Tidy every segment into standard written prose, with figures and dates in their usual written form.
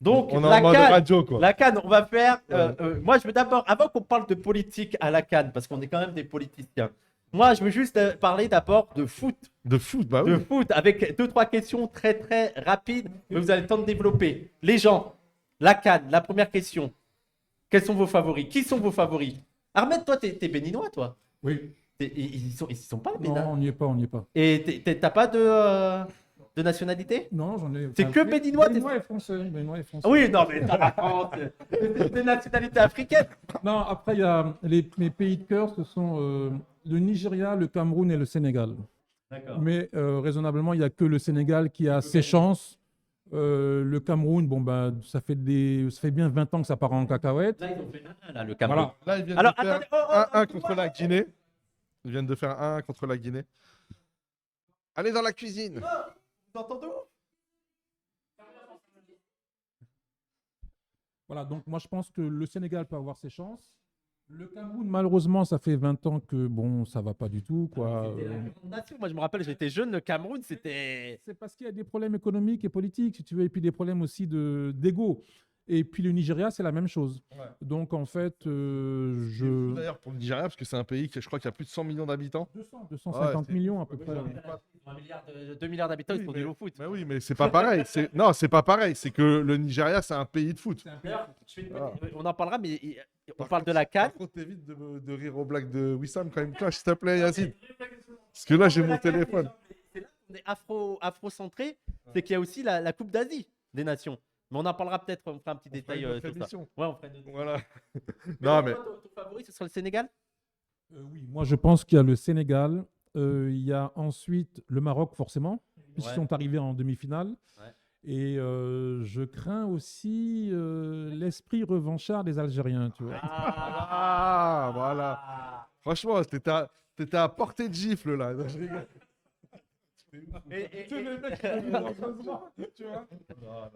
Donc, On est en la mode CAN, radio, quoi. la CAN, on va faire. Ouais. Moi, je veux d'abord, avant qu'on parle de politique à la CAN, parce qu'on est quand même des politiciens, moi, je veux juste parler d'abord de foot. De foot, bah De oui. foot, avec deux, trois questions très, très rapides, mais vous avez le temps de développer. Les gens, la CAN, la première question. Quels sont vos favoris? Qui sont vos favoris? Ahmed, toi, t'es béninois, toi. Oui. Ils sont pas le Non, Bénin. on n'y est pas, on n'y est pas. Et t'as pas de nationalité? Non, j'en ai. C'est que béninois, Béninois et français. Béninois et français. Oui, non, mais t'as la France. Des nationalités africaines. Non, après, il y a mes pays de cœur, ce sont le Nigeria, le Cameroun et le Sénégal. D'accord. Mais raisonnablement, il n'y a que le Sénégal qui a ses chances. Le Cameroun, bon, bah, ça fait bien 20 ans que ça part en cacahuète. Là, ils ont fait un, là, le Cameroun. Voilà. Là, ils viennent Alors, de faire attendez, oh, 1-1 contre la Guinée. Ils viennent de faire 1-1 contre la Guinée. Allez dans la cuisine. Vous entendez où? Voilà, donc moi je pense que le Sénégal peut avoir ses chances. Le Cameroun, malheureusement, ça fait 20 ans que bon, ça va pas du tout, quoi. C'était la grande nation. Moi, je me rappelle, j'étais jeune, le Cameroun, c'était. C'est parce qu'il y a des problèmes économiques et politiques, si tu veux, et puis des problèmes aussi d'ego. Et puis le Nigeria, c'est la même chose. Ouais. Donc en fait, C'est fou, d'ailleurs pour le Nigeria, parce que c'est un pays qui, je crois, qui a plus de 100 millions d'habitants. 250 c'est- millions à peu près. Ouais, Ouais. Ils ont 2 milliards d'habitants, ils Oui, font mais- du foot. Mais oui, mais c'est pas pareil. Non, c'est pas pareil. C'est que le Nigeria, c'est un pays de foot. D'ailleurs, Voilà. on en parlera, mais on Par parle contre, de la CAN. Par contre, t'évites de rire aux blagues de Wissam quand il me clash, s'il te plaît, Yacine. Parce que là, j'ai mon téléphone. C'est là qu'on est afro-centré, c'est qu'il y a aussi la Coupe d'Asie des Nations. Mais on en parlera peut-être, on fera un petit détail une autre sur ça. émission. Ouais, on fera une autre. Voilà. Mais Non, toi, mais ton favori, ce sera le Sénégal? Oui, moi je pense qu'il y a le Sénégal, il y a ensuite le Maroc forcément, puisqu'ils Ouais. sont arrivés en demi-finale. Ouais. Et je crains aussi l'esprit revanchard des Algériens, tu vois. Ah, voilà. Franchement, t'étais à portée de gifle, là. Non, je rigole. Et- C'est le mec qui fait malheureusement, tu vois.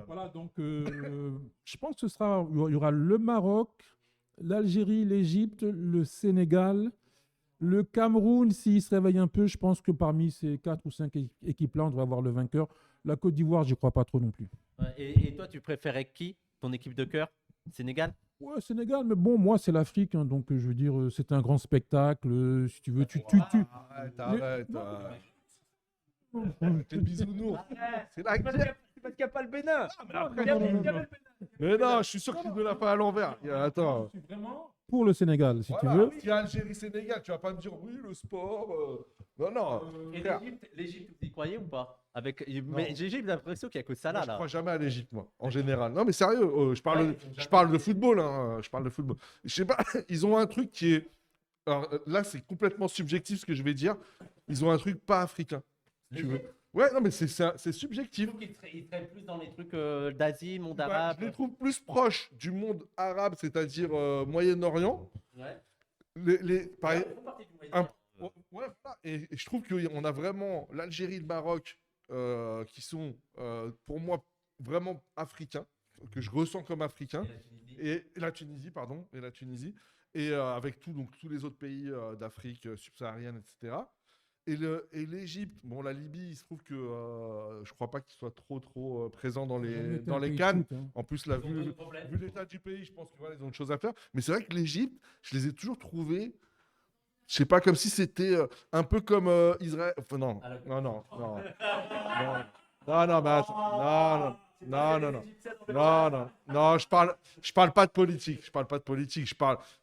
Voilà, donc je pense que il y aura le Maroc, l'Algérie, l'Égypte, le Sénégal, le Cameroun, s'il se réveille un peu, je pense que parmi ces 4 ou 5 équipes-là, on devrait avoir le vainqueur. La Côte d'Ivoire, j'y crois pas trop non plus. Ouais, et toi, tu préférais qui? Ton équipe de cœur? Sénégal? Ouais, Sénégal, mais bon, moi, c'est l'Afrique, hein, donc je veux dire, c'est un grand spectacle. Si tu veux, tu. Arrête. T'es bisounours. C'est la guerre. C'est parce qu'il n'y a pas le Bénin. Mais non, je suis sûr qu'il ne l'a pas à l'envers. Attends. Je suis vraiment pour le Sénégal, si tu Voilà, veux. s'il y a Algérie-Sénégal, tu vas pas me dire oui, le sport. Non, non. Et Frère, l'Égypte, vous y croyez ou pas? Mais j'ai l'impression qu'il n'y a que ça moi, là. je là. crois jamais à l'Égypte, moi, en général. Non, mais sérieux, je parle de football. Hein, je parle de football. Je sais pas, ils ont un truc qui est. Alors là, c'est complètement subjectif ce que je vais dire. Ils ont un truc pas africain. Si tu veux. Ouais, non, mais c'est subjectif. Je trouve qu'ils seraient plus dans les trucs d'Asie, monde Bah, arabe. je les trouve plus proches du monde arabe, c'est-à-dire Moyen-Orient. Ouais. Par- Ils font partie du Moyen-Orient. Ouais, voilà. Et je trouve qu'on a vraiment l'Algérie et le Maroc qui sont, pour moi, vraiment africains, que je ressens comme africains. Et la Tunisie, pardon. Et la Tunisie. Et avec donc, tous les autres pays d'Afrique subsaharienne, etc. Et l'Égypte, bon, la Libye, il se trouve que je crois pas qu'il soit trop présent dans les CAN. En plus, là, Ils ont vu d'autres problèmes. l'état du pays, je pense qu'ils ont autre chose à faire. Mais c'est vrai que l'Égypte, je les ai toujours trouvés, je sais pas, comme si c'était un peu comme Israël. Enfin, non, À la- non, non, non. Non, non, mais attends. Non, non, non. Non, non, non, je parle pas de politique. Je parle pas de politique.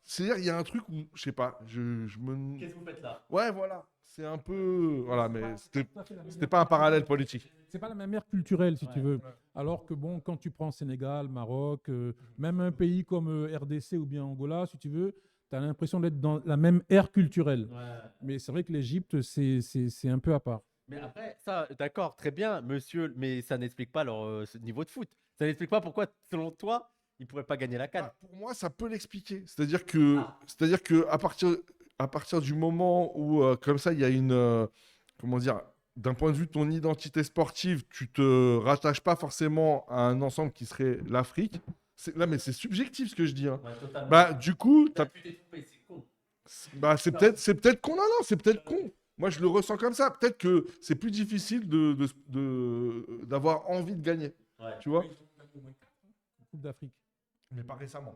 C'est-à-dire, il y a un truc où, je sais pas, je me. Qu'est-ce que vous faites là? Ouais, voilà. C'est un peu. Voilà, mais c'était pas un parallèle politique. C'est pas la même ère culturelle, si tu Ouais. veux. Alors que bon, quand tu prends Sénégal, Maroc, même un pays comme RDC ou bien Angola, si tu veux, tu as l'impression d'être dans la même ère culturelle. Ouais. Mais c'est vrai que l'Égypte, c'est un peu à part. Mais après, ça, d'accord, très bien, monsieur, mais ça n'explique pas leur ce niveau de foot. Ça n'explique pas pourquoi, selon toi, ils ne pourraient pas gagner la CAN. Ah, pour moi, ça peut l'expliquer. C'est-à-dire que à partir du moment où, comme ça, il y a une. Comment dire? D'un point de vue de ton identité sportive, tu te rattaches pas forcément à un ensemble qui serait l'Afrique. Là, mais c'est subjectif ce que je dis. Hein. Ouais, totalement. Bah, du coup, Tu t'es trompé, c'est con. bah, c'est peut-être con. Non, non, c'est peut-être con. Moi, je le ressens comme ça. Peut-être que c'est plus difficile d'avoir envie de gagner. Ouais. Tu vois? Coupe d'Afrique. Mais pas récemment.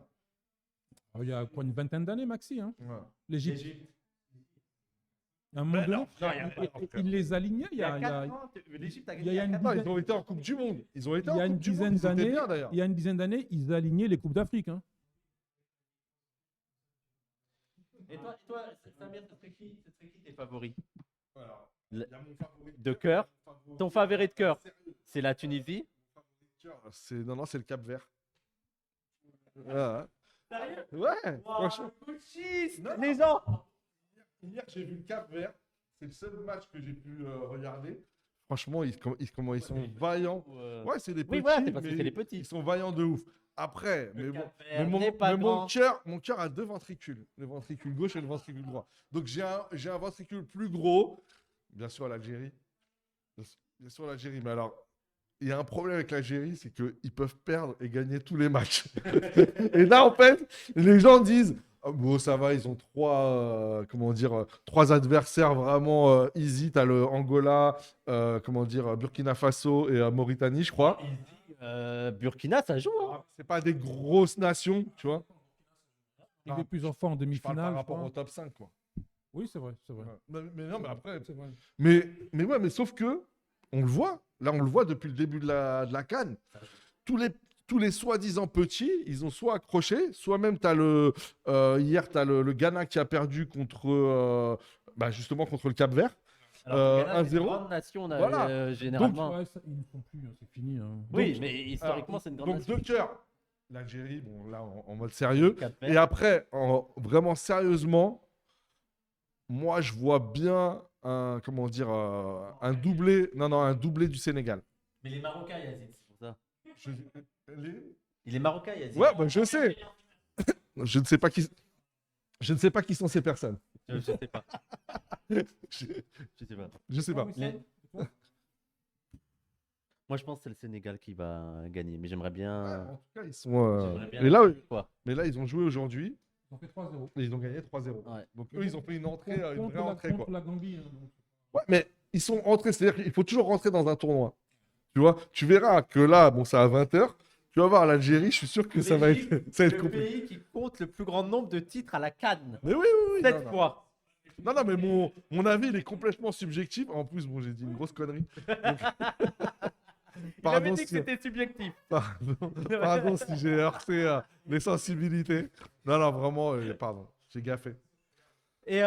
Il y a quoi, une vingtaine d'années, Maxi, hein, Ouais. l'Égypte. À un moment Mais donné, non, il y a pas- il les alignait. Il y a 4 ans, l'Égypte a il y a gagné. une à 4 Non, ans. ils ont été en Coupe du Monde. Ils ont été il y en a une Coupe du Monde. dizaine Ils étaient d'années, bien, d'ailleurs. il y a une dizaine d'années, ils alignaient les Coupes d'Afrique. Hein. Et toi, Samir, ce serait qui tes favoris Alors, Le- il y a mon favori de cœur. favori- Ton favori de cœur, Sérieux, c'est la Tunisie. Non, c'est le Cap Vert. Ouais, franchement. Non. Les gens. Hier, j'ai vu le Cap Vert. C'est le seul match que j'ai pu regarder. Franchement, ils sont vaillants. Ouais, c'est des petits, Oui, voilà, c'est parce que mais c'est les petits. ils sont vaillants de ouf. Après, Le mais bon, Cap Vert mais n'est pas grand. mon cœur a 2 ventricules. Le ventricule gauche et le ventricule droit. Donc j'ai un ventricule plus gros. Bien sûr, l'Algérie. Bien sûr, l'Algérie. Mais alors, il y a un problème avec l'Algérie, c'est qu'ils peuvent perdre et gagner tous les matchs. Et là, en fait, les gens disent oh, bon, ça va, ils ont 3 adversaires vraiment easy. Tu as le Angola, Burkina Faso et Mauritanie, je crois. Burkina, ça joue. Hein. C'est pas des grosses nations, tu vois. Il est plus enfant en Je parle demi-finale. par je rapport crois. au top 5, quoi. Oui, c'est vrai, c'est vrai. Mais non, mais après. C'est vrai. Mais sauf que, on le voit. Là, on le voit depuis le début de la CAN. Tous les soi-disant petits, ils ont soit accroché, soit même, hier, tu as le Ghana qui a perdu justement contre le Cap-Vert. Alors, le Ghana, c'est une 1-0. grande nation, Voilà. généralement. Ouais, ça, ils ne sont plus, hein, c'est fini. Hein. Oui, Donc, mais historiquement, c'est une grande Donc, nation. de cœur, l'Algérie, bon, là, en mode sérieux. Cap-Vert. Et après, vraiment sérieusement, moi, je vois bien un doublé, un doublé du Sénégal. Mais les Marocains, Yazid, c'est pour ça. Les- Il est Marocain, Yazid. Ouais, bah, je sais. Je ne sais pas qui sont ces personnes. Je sais pas. Je, Je sais pas. je sais pas. Mais- Moi, je pense que c'est le Sénégal qui va gagner. Mais j'aimerais bien. En tout cas, ils sont. j'aimerais bien Et là, quoi. mais là, ils ont joué aujourd'hui Ils ont fait 3-0. et ils ont gagné 3-0. Ouais. Donc eux, ils ont fait une entrée, une Contre vraie entrée, quoi. contre la Gambie. Hein, donc. Ouais, mais ils sont entrés, c'est-à-dire qu'il faut toujours rentrer dans un tournoi. Tu vois, tu verras que là, bon, c'est à 20h. Tu vas voir l'Algérie, je suis sûr que ça va être Le compliqué. pays qui compte le plus grand nombre de titres à la CAN. Mais oui, oui, oui. 7 non, fois. non, non, mais mon avis, il est complètement subjectif. En plus, bon, j'ai dit une grosse connerie. Donc- Il avait dit que si- c'était subjectif. pardon si j'ai heurté les sensibilités. Non, non, vraiment, pardon, j'ai gaffé. Et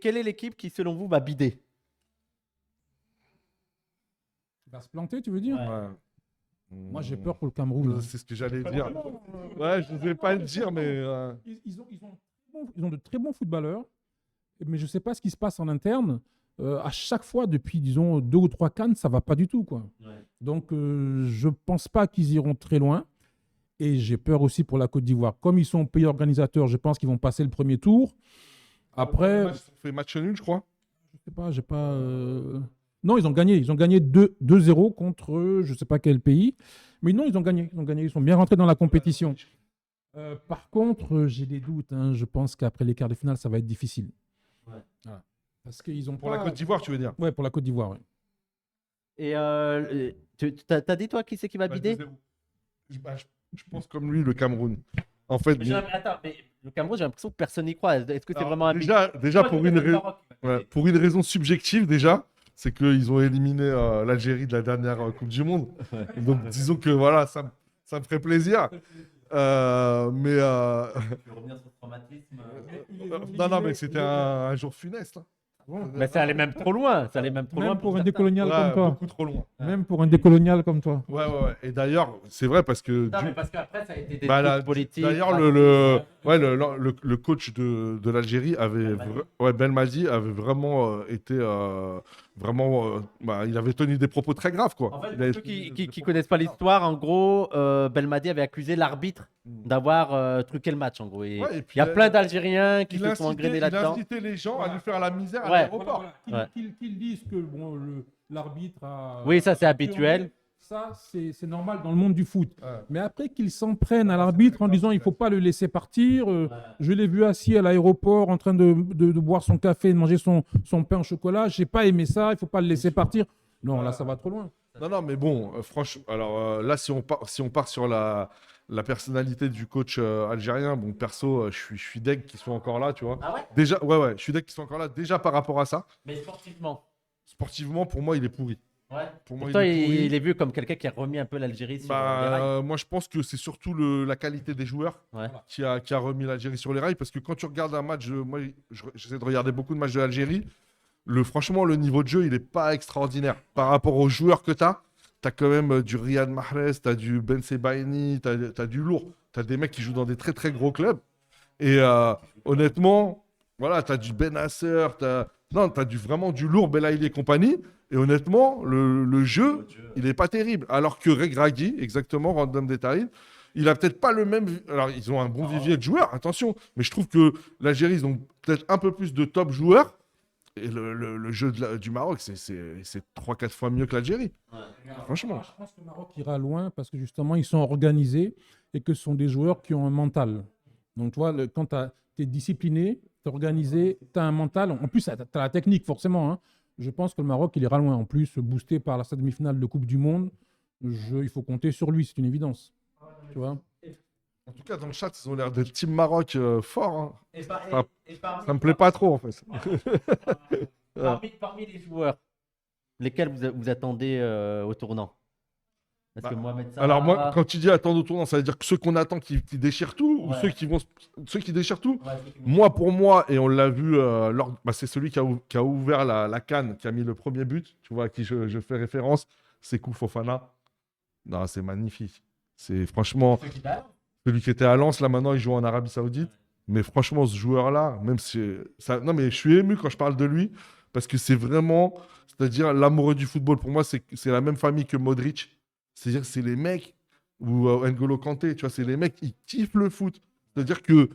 quelle est l'équipe qui, selon vous, va bider? Il va se planter, tu veux dire Ouais. Ouais. Moi, j'ai peur pour le Cameroun. hein. C'est ce que j'allais dire. Ouais, je ne vais pas le dire, mais. Ils ont de très bons footballeurs, mais je ne sais pas ce qui se passe en interne. À chaque fois, depuis, disons, 2 ou 3 CAN, ça ne va pas du tout, quoi. Ouais. Donc, je ne pense pas qu'ils iront très loin. Et j'ai peur aussi pour la Côte d'Ivoire. Comme ils sont pays organisateurs, je pense qu'ils vont passer le premier tour. Après, Ils ont fait match nul, je crois. je sais pas, j'ai pas. Non, ils ont gagné. Ils ont gagné 2-0 contre je ne sais pas quel pays. Mais non, ils ont gagné. Ils ont gagné. Ils sont bien rentrés dans la compétition. Par contre, j'ai des doutes. Hein. Je pense qu'après les quarts de finale, ça va être difficile. Ouais. Voilà. Parce qu'ils ont Pour pas... la Côte d'Ivoire, tu veux dire. Ouais, pour la Côte d'Ivoire. Ouais. Et t'as dit, toi, qui c'est qui va bider? 2-0. Je pense comme lui, le Cameroun. En fait, Mais attends, mais le Cameroun, j'ai l'impression que personne n'y croit. Est-ce que c'est alors, vraiment un déjà Moi, je pour dirais une, le Maroc qui va bider. pour une raison subjective, déjà, c'est qu'ils ont éliminé l'Algérie de la dernière Coupe du Monde. Donc, disons que voilà, ça me ferait plaisir. Tu veux revenir sur ce traumatisme? Non, mais c'était un jour funeste. Hein. Mais ça allait même trop loin. Ça allait même trop loin Même pour un certains. décolonial Ouais, comme toi. beaucoup trop loin. Même pour un décolonial comme toi. Ouais. Et d'ailleurs, c'est vrai parce que. Non, mais parce qu'après, ça a été des Bah, trucs là, politiques. D'ailleurs, le coach de l'Algérie avait, Belmadi avait vraiment été il avait tenu des propos très graves, quoi. En fait, Il pour avait ceux tenu qui des connaissent pas l'histoire, en gros, Belmadi avait accusé l'arbitre d'avoir truqué le match, en gros. Et Ouais, et puis il y a il- plein d'Algériens qui il se sont engrainés il là-dedans. incitait les gens à lui faire la misère à Ouais. l'aéroport. Voilà, Ouais. qu'ils disent que bon, l'arbitre a. Oui, ça, c'est habituel. Ça, c'est normal dans le monde du foot. Ouais. Mais après qu'ils s'en prennent à l'arbitre en disant il ne faut pas le laisser partir. Je l'ai vu assis à l'aéroport en train de boire son café, de manger son pain au chocolat. Je n'ai pas aimé ça, il ne faut pas le laisser partir. Non, là, ça va trop loin. Non, mais bon, franchement, alors là, si on part sur la personnalité du coach algérien, bon, perso, je suis deg qu'ils soient encore là, tu vois. Ah ouais? Déjà, ouais, je suis deg qu'ils soient encore là, déjà par rapport à ça. Mais sportivement. Sportivement, pour moi, il est pourri. Ouais. Pour Pour moi, toi, il est pourri. il est vu comme quelqu'un qui a remis un peu l'Algérie sur les rails. Moi, je pense que c'est surtout la qualité des joueurs Ouais. qui a remis l'Algérie sur les rails. Parce que quand tu regardes un match, moi, j'essaie de regarder beaucoup de matchs de l'Algérie. Franchement, le niveau de jeu, il n'est pas extraordinaire. Par rapport aux joueurs que tu as quand même du Riyad Mahrez, tu as du Ben Sebaini, tu as du lourd. Tu as des mecs qui jouent dans des très très gros clubs. Et honnêtement, voilà, tu as du Ben Nasser, non, tu as vraiment du lourd, Belaïli et compagnie. Et honnêtement, le jeu, il n'est pas terrible. Alors que Regragui, exactement, Random Detail, il a peut-être pas le même. Alors, ils ont un bon vivier de joueurs, attention. Mais je trouve que l'Algérie, ils ont peut-être un peu plus de top joueurs. Et le jeu du Maroc, c'est 3-4 fois mieux que l'Algérie. Franchement. Je pense que le Maroc ira loin parce que justement, ils sont organisés et que ce sont des joueurs qui ont un mental. Donc, tu vois, quand tu es discipliné, tu es organisé, tu as un mental. En plus, tu as la technique, forcément. Hein. Je pense que le Maroc, il ira loin. En plus, boosté par la demi-finale de Coupe du Monde, il faut compter sur lui, c'est une évidence. Tu vois? En tout cas, dans le chat, ils ont l'air d'être Team Maroc fort. Hein. Ça me plaît parmi, pas trop, en fait. parmi les joueurs, lesquels vous attendez au tournant? Parce que Mohamed Salah. Alors, moi, quand tu dis attendre au tournant, ça veut dire que ceux qu'on attend qui déchirent tout ou Ouais. ceux qui déchirent tout? Ouais, Moi, pour moi, et on l'a vu, c'est celui qui a ouvert la CAN, qui a mis le premier but, tu vois, à qui je fais référence, c'est Kou Fofana. Non, c'est magnifique. C'est franchement, celui qui était à Lens, là maintenant, il joue en Arabie Saoudite. Mais franchement, ce joueur-là, même si non, mais je suis ému quand je parle de lui, parce que c'est vraiment, c'est-à-dire l'amoureux du football. Pour moi, c'est la même famille que Modric. C'est-à-dire, c'est les mecs, ou N'Golo Kanté, tu vois, c'est les mecs, ils kiffent le foot. C'est-à-dire que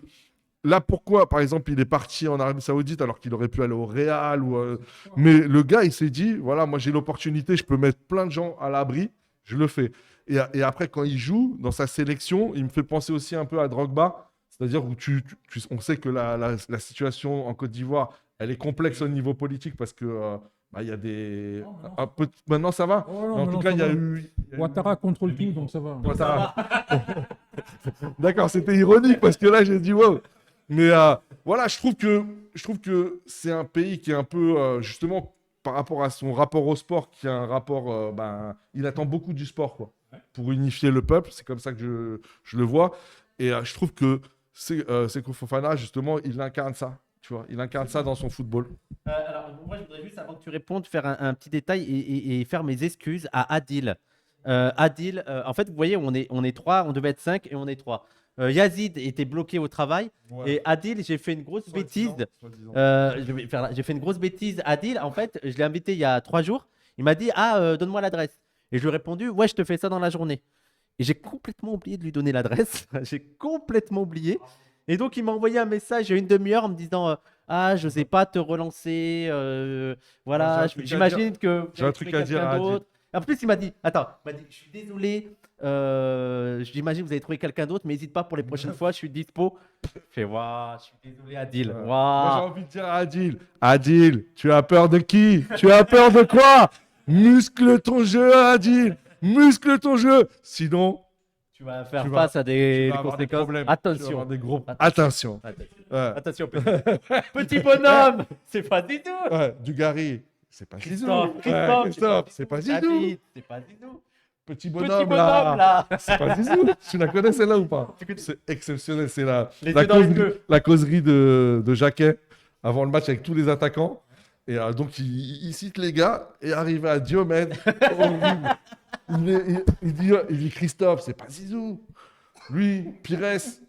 là, pourquoi, par exemple, il est parti en Arabie Saoudite alors qu'il aurait pu aller au Real mais le gars, il s'est dit, voilà, moi j'ai l'opportunité, je peux mettre plein de gens à l'abri, je le fais. Et après, quand il joue dans sa sélection, il me fait penser aussi un peu à Drogba. C'est-à-dire où on sait que la situation en Côte d'Ivoire, elle est complexe au niveau politique parce que il y a des. Maintenant, ça va. Oh, non, Mais en tout cas, il y a eu. Ouattara contrôle tout, donc ça va. Ouattara. D'accord, c'était ironique parce que là, j'ai dit wow. Mais voilà, je trouve que c'est un pays qui est un peu, justement, par rapport à son rapport au sport, qui a un rapport. Il attend beaucoup du sport, quoi, pour unifier le peuple. C'est comme ça que je le vois. Et je trouve que Seko Fofana, justement, il incarne ça. Tu vois, il incarne ça dans son football. Alors, moi, je voudrais juste, avant que tu répondes, faire un petit détail et faire mes excuses à Adil. Adil, en fait, vous voyez, on est trois, on devait être 5 et on est 3. Yazid était bloqué au travail. Ouais. Et Adil, j'ai fait une grosse bêtise. J'ai fait une grosse bêtise. Adil, en fait, je l'ai invité il y a 3 jours. Il m'a dit, donne-moi l'adresse. Et je lui ai répondu, ouais, je te fais ça dans la journée. Et j'ai complètement oublié de lui donner l'adresse. J'ai complètement oublié. Et donc, il m'a envoyé un message il y a une demi-heure en me disant je n'osais pas te relancer. Voilà, j'imagine que. J'ai un truc à dire à Adil. d'autre. En plus, il m'a dit je suis désolé. J'imagine que vous avez trouvé quelqu'un d'autre, mais n'hésite pas pour les prochaines fois, je suis dispo. Je fais waouh, je suis désolé, Adil. Moi, j'ai Waouh. envie de dire à Adil, tu as peur de qui? Tu as peur de quoi? Muscle ton jeu, Adil. Muscle ton jeu. Sinon, Tu vas faire tu vas- face à des tu vas avoir des conséquences. problèmes. Tu vas Attention. avoir des gros... Attention. Ouais. Attention, petit bonhomme. C'est pas du tout. Ouais, Dugarry, c'est pas Zizou. Christophe, Christophe, c'est pas Zizou. David, c'est pas Zizou. Petit Petit bonhomme, bonhomme là. C'est pas Zizou. Tu la connais celle-là ou pas? C'est exceptionnel. C'est Les yeux dans les yeux. la causerie de Jacquet avant le match avec tous les attaquants. Et donc, il cite les gars et arrivé à Diomède. Horrible. Il dit Christophe, c'est pas Zizou. Lui, Pires, c'est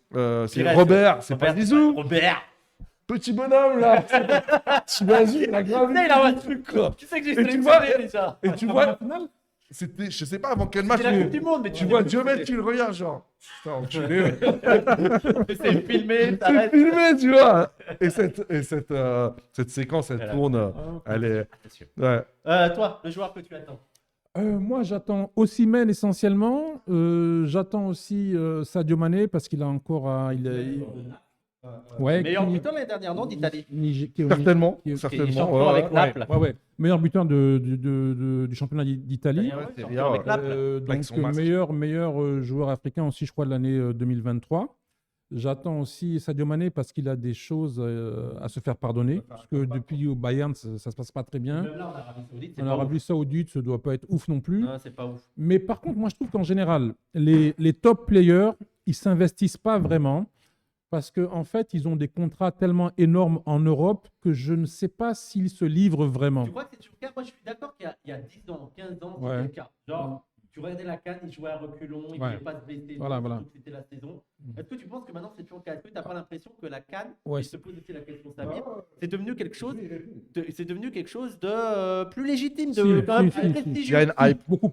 Pires, Robert, c'est pas Zizou. Robert. Petit bonhomme là. T'imagines la gravité. Putain, il a un du truc, quoi. Tu sais que j'ai Et tu sélectionné déjà. Et tu vois, c'était, je sais pas avant quel match, C'est la mais Coupe du Monde, mais tu vois Diomède qui le regarde, genre. Putain, enculé. C'est filmé, C'est t'arrêtes. filmé, tu vois. Et cette séquence, elle tourne. Elle est. Attention. Ouais. Toi, le joueur que tu attends. Moi, j'attends Osimhen essentiellement. J'attends aussi Sadio Mané parce qu'il a encore Ouais, Meilleur qui- buteur l'année dernière, non, d'Italie. Certainement, qui est certainement. champion ouais, avec ouais. Naples. Ouais. Meilleur buteur du championnat d'Italie. Italien, ouais, c'est champion bien, avec ouais. Naples. Avec Donc, son masque. meilleur joueur africain aussi, je crois, de l'année 2023. J'attends aussi Sadio Mané parce qu'il a des choses à se faire pardonner. Parce que depuis au Bayern, ça ne se passe pas très bien. Même là, en Arabie Saoudite, c'est En pas ouf. Arabie Saoudite, ça ne doit pas être ouf non plus. Non, c'est pas ouf. Mais par contre, moi, je trouve qu'en général, les top players, ils ne s'investissent pas vraiment parce qu'en fait, ils ont des contrats tellement énormes en Europe que je ne sais pas s'ils se livrent vraiment. Tu crois que c'est cas? Moi, je suis d'accord qu'il y a 10 ans, 15 ans, Ouais. c'était le cas. Genre, tu regardais la CAN, il jouait à reculons, il ne Ouais. voulait pas se blesser. Voilà. surtout que c'était la saison. Est-ce que tu penses que maintenant, c'est toujours le cas? Est-ce que tu n'as pas l'impression que la CAN, Ouais. et je te pose aussi la question, Samir, c'est devenu quelque chose de plus légitime, de quand même plus Il y prestigieux? a une hype. Beaucoup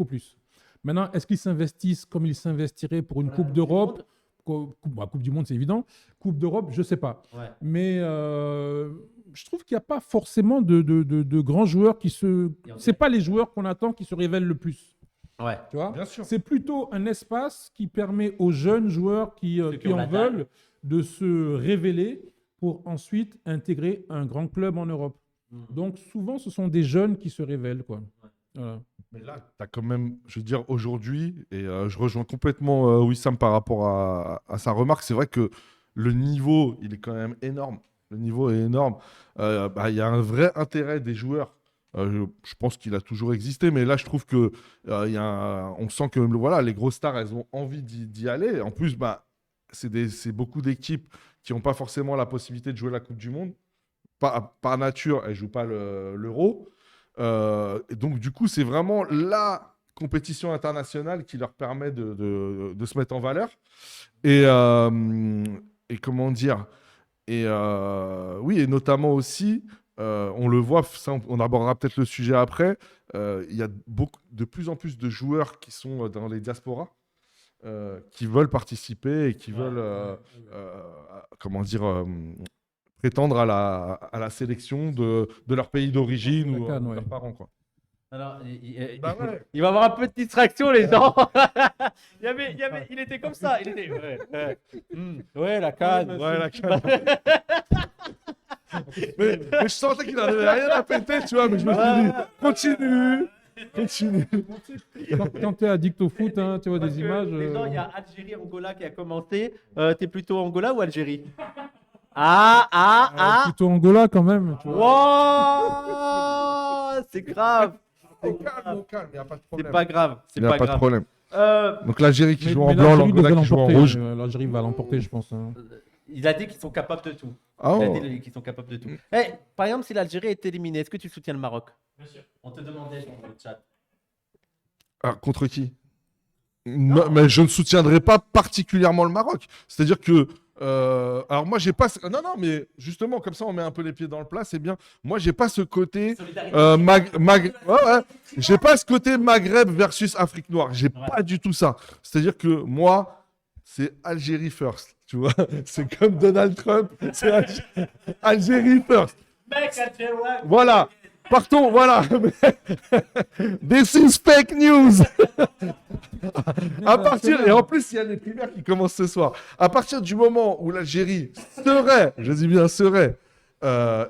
plus. Maintenant, est-ce qu'ils s'investissent comme ils s'investiraient pour une Voilà, Coupe Coupe d'Europe? Coupe du Monde, c'est évident. Coupe d'Europe, je ne sais pas. Ouais. Mais je trouve qu'il n'y a pas forcément de grands joueurs qui se. C'est pas les joueurs qu'on attend qui se révèlent le plus. Ouais. Tu vois, Bien sûr. c'est plutôt un espace qui permet aux jeunes joueurs qui Ceux qui ont en la dalle. veulent de se révéler pour ensuite intégrer un grand club en Europe. Donc souvent, ce sont des jeunes qui se révèlent, quoi. Voilà. Mais là, tu as quand même, je veux dire, aujourd'hui, et je rejoins complètement Wissam par rapport à sa remarque, c'est vrai que le niveau, il est quand même énorme. Le niveau est énorme. Il y a un vrai intérêt des joueurs. Je pense qu'il a toujours existé, mais là, je trouve que on sent que voilà, les grosses stars, elles ont envie d'y aller. En plus, c'est beaucoup d'équipes qui n'ont pas forcément la possibilité de jouer la Coupe du Monde. Par nature, elles ne jouent pas l'Euro. Et donc, du coup, c'est vraiment la compétition internationale qui leur permet de se mettre en valeur. Et comment dire oui, et notamment aussi, on le voit, ça, on abordera peut-être le sujet après, il y a de plus en plus de joueurs qui sont dans les diasporas, qui veulent participer et qui veulent, comment dire, prétendre à la sélection de leur pays d'origine ou CAN, de ouais. leurs parents, quoi. Alors, Bah ouais. il va y avoir un peu de distraction, les gens. Il était comme ça. Il était. Ouais, la canne. Ouais, la canne. mais je sentais qu'il n'avait rien à péter, tu vois, mais je me suis dit, continue. Quand tu es addict au foot, hein, tu vois Parce des que, images. les gens, il y a Algérie-Angola qui a commencé. T'es plutôt Angola ou Algérie? Ah. Plutôt Angola quand même. Tu vois. Wow, c'est grave. Calme, il n'y a pas de C'est problème. pas grave. C'est Il n'y a pas pas de grave. problème. Euh, Donc l'Algérie qui joue en Mais blanc, l'Algérie l'Angola devrait qui joue en l'emporter, rouge. L'Algérie va l'emporter, je pense. Hein. il a dit qu'ils sont capables de tout. Ah, Il a oh. dit qu'ils sont capables de tout. Eh, par exemple, si l'Algérie est éliminée, est-ce que tu soutiens le Maroc? Bien sûr. On te demandait dans le chat. Ah, contre qui? Non, mais je ne soutiendrai pas particulièrement le Maroc. C'est-à-dire que. Alors, moi, j'ai pas. Non, mais justement, comme ça, on met un peu les pieds dans le plat, c'est bien. Moi, j'ai pas ce côté. Ouais. J'ai pas ce côté Maghreb versus Afrique noire. J'ai pas du tout ça. C'est-à-dire que moi, c'est Algérie first. Tu vois, c'est comme Donald Trump. C'est Algérie first. Mec, Algérie, Voilà. Partons, voilà. This is fake news. À partir, et en plus, il y a les primaires qui commencent ce soir. À partir du moment où l'Algérie serait, je dis bien serait,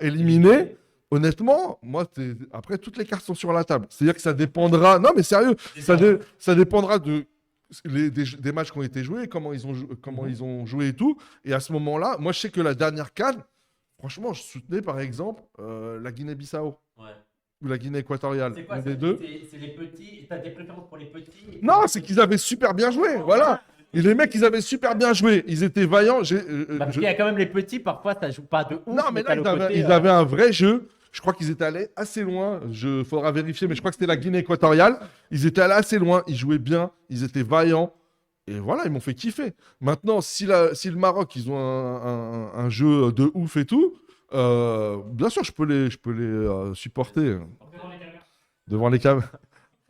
éliminée, honnêtement, moi, après, toutes les cartes sont sur la table. C'est-à-dire que ça dépendra. Non, mais sérieux, ça dépendra des matchs qui ont été joués, comment ils ont joué et tout. Et à ce moment-là, moi, je sais que la dernière CAN, franchement, je soutenais par exemple la Guinée-Bissau. Ouais. Ou la Guinée équatoriale. C'est quoi Un ça? des deux. C'est les petits. T'as des préférences pour les petits? Non, c'est qu'ils avaient super bien joué. Voilà. Et les mecs, ils avaient super bien joué. Ils étaient vaillants. Parce qu'il y a quand même les petits, parfois ça joue pas de ouf. Non, mais là, t'as le côté, ils avaient un vrai jeu. Je crois qu'ils étaient allés assez loin. Faudra vérifier, mais je crois que c'était la Guinée équatoriale. Ils étaient allés assez loin. Ils jouaient bien. Ils étaient vaillants. Et voilà, ils m'ont fait kiffer. Maintenant, si le Maroc, ils ont un jeu de ouf et tout, bien sûr, je peux les supporter devant les caméras.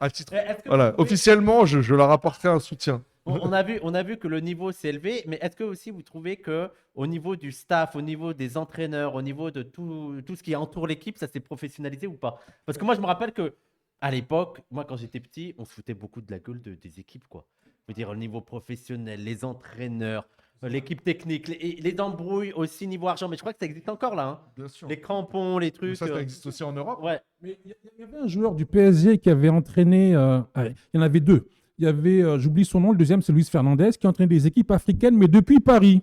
À titre, Est-ce que voilà, vous trouvez- officiellement, je leur apporterai un soutien. on a vu que le niveau s'est élevé, mais est-ce que aussi vous trouvez que au niveau du staff, au niveau des entraîneurs, au niveau de tout ce qui entoure l'équipe, ça s'est professionnalisé ou pas? Parce que moi, je me rappelle que à l'époque, moi, quand j'étais petit, on se foutait beaucoup de la gueule des équipes, quoi. Je veux dire, au niveau professionnel, les entraîneurs, l'équipe technique, les embrouilles aussi niveau argent. Mais je crois que ça existe encore là. Hein. Bien sûr. Les crampons, les Mais trucs. ça existe aussi en Europe. Ouais. Mais il y avait un joueur du PSG qui avait entraîné. Il y en avait deux. Il y avait, j'oublie son nom, le deuxième, c'est Luis Fernandez, qui entraînait des équipes africaines, mais depuis Paris.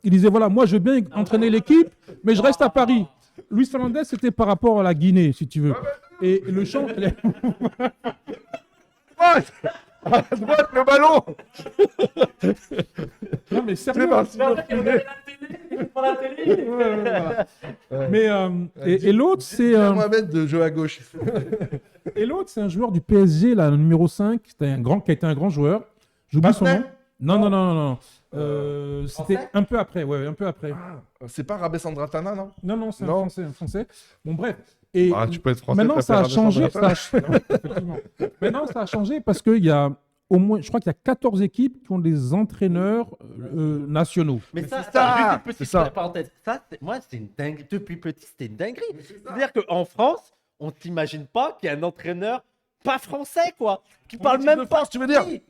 Il disait voilà, moi je veux bien entraîner l'équipe, mais je reste à Paris. Luis Fernandez, c'était par rapport à la Guinée, si tu veux. Et le champ. À droite, le ballon. Non, mais C'est sérieux. parti. Mais, et l'autre, c'est. Mohamed de jeu à gauche. Et l'autre, c'est un joueur du PSG, là, le numéro 5, qui a été un grand joueur. J'oublie son Mbappé nom. Non. C'était Français un peu après, ouais, un peu après. C'est pas Rabé Sandratana, non? Non, c'est un Non. Français, un Français. Bon, bref. Et Ah, tu peux être français. maintenant, t'as ça a fait changé. Rabé Sandratana. Effectivement. Maintenant, ça a changé parce qu'il y a au moins, je crois qu'il y a 14 équipes qui ont des entraîneurs nationaux. Mais ça, c'est ça, juste une c'est petite ça. parenthèse. Ça, moi, c'est une dinguerie. Depuis petit, c'était une dinguerie. C'est-à-dire qu'en France, on ne t'imagine pas qu'il y a un entraîneur pas français, quoi. Qui Pour parle l'équipe même de pas. France, tu veux dire? Oui.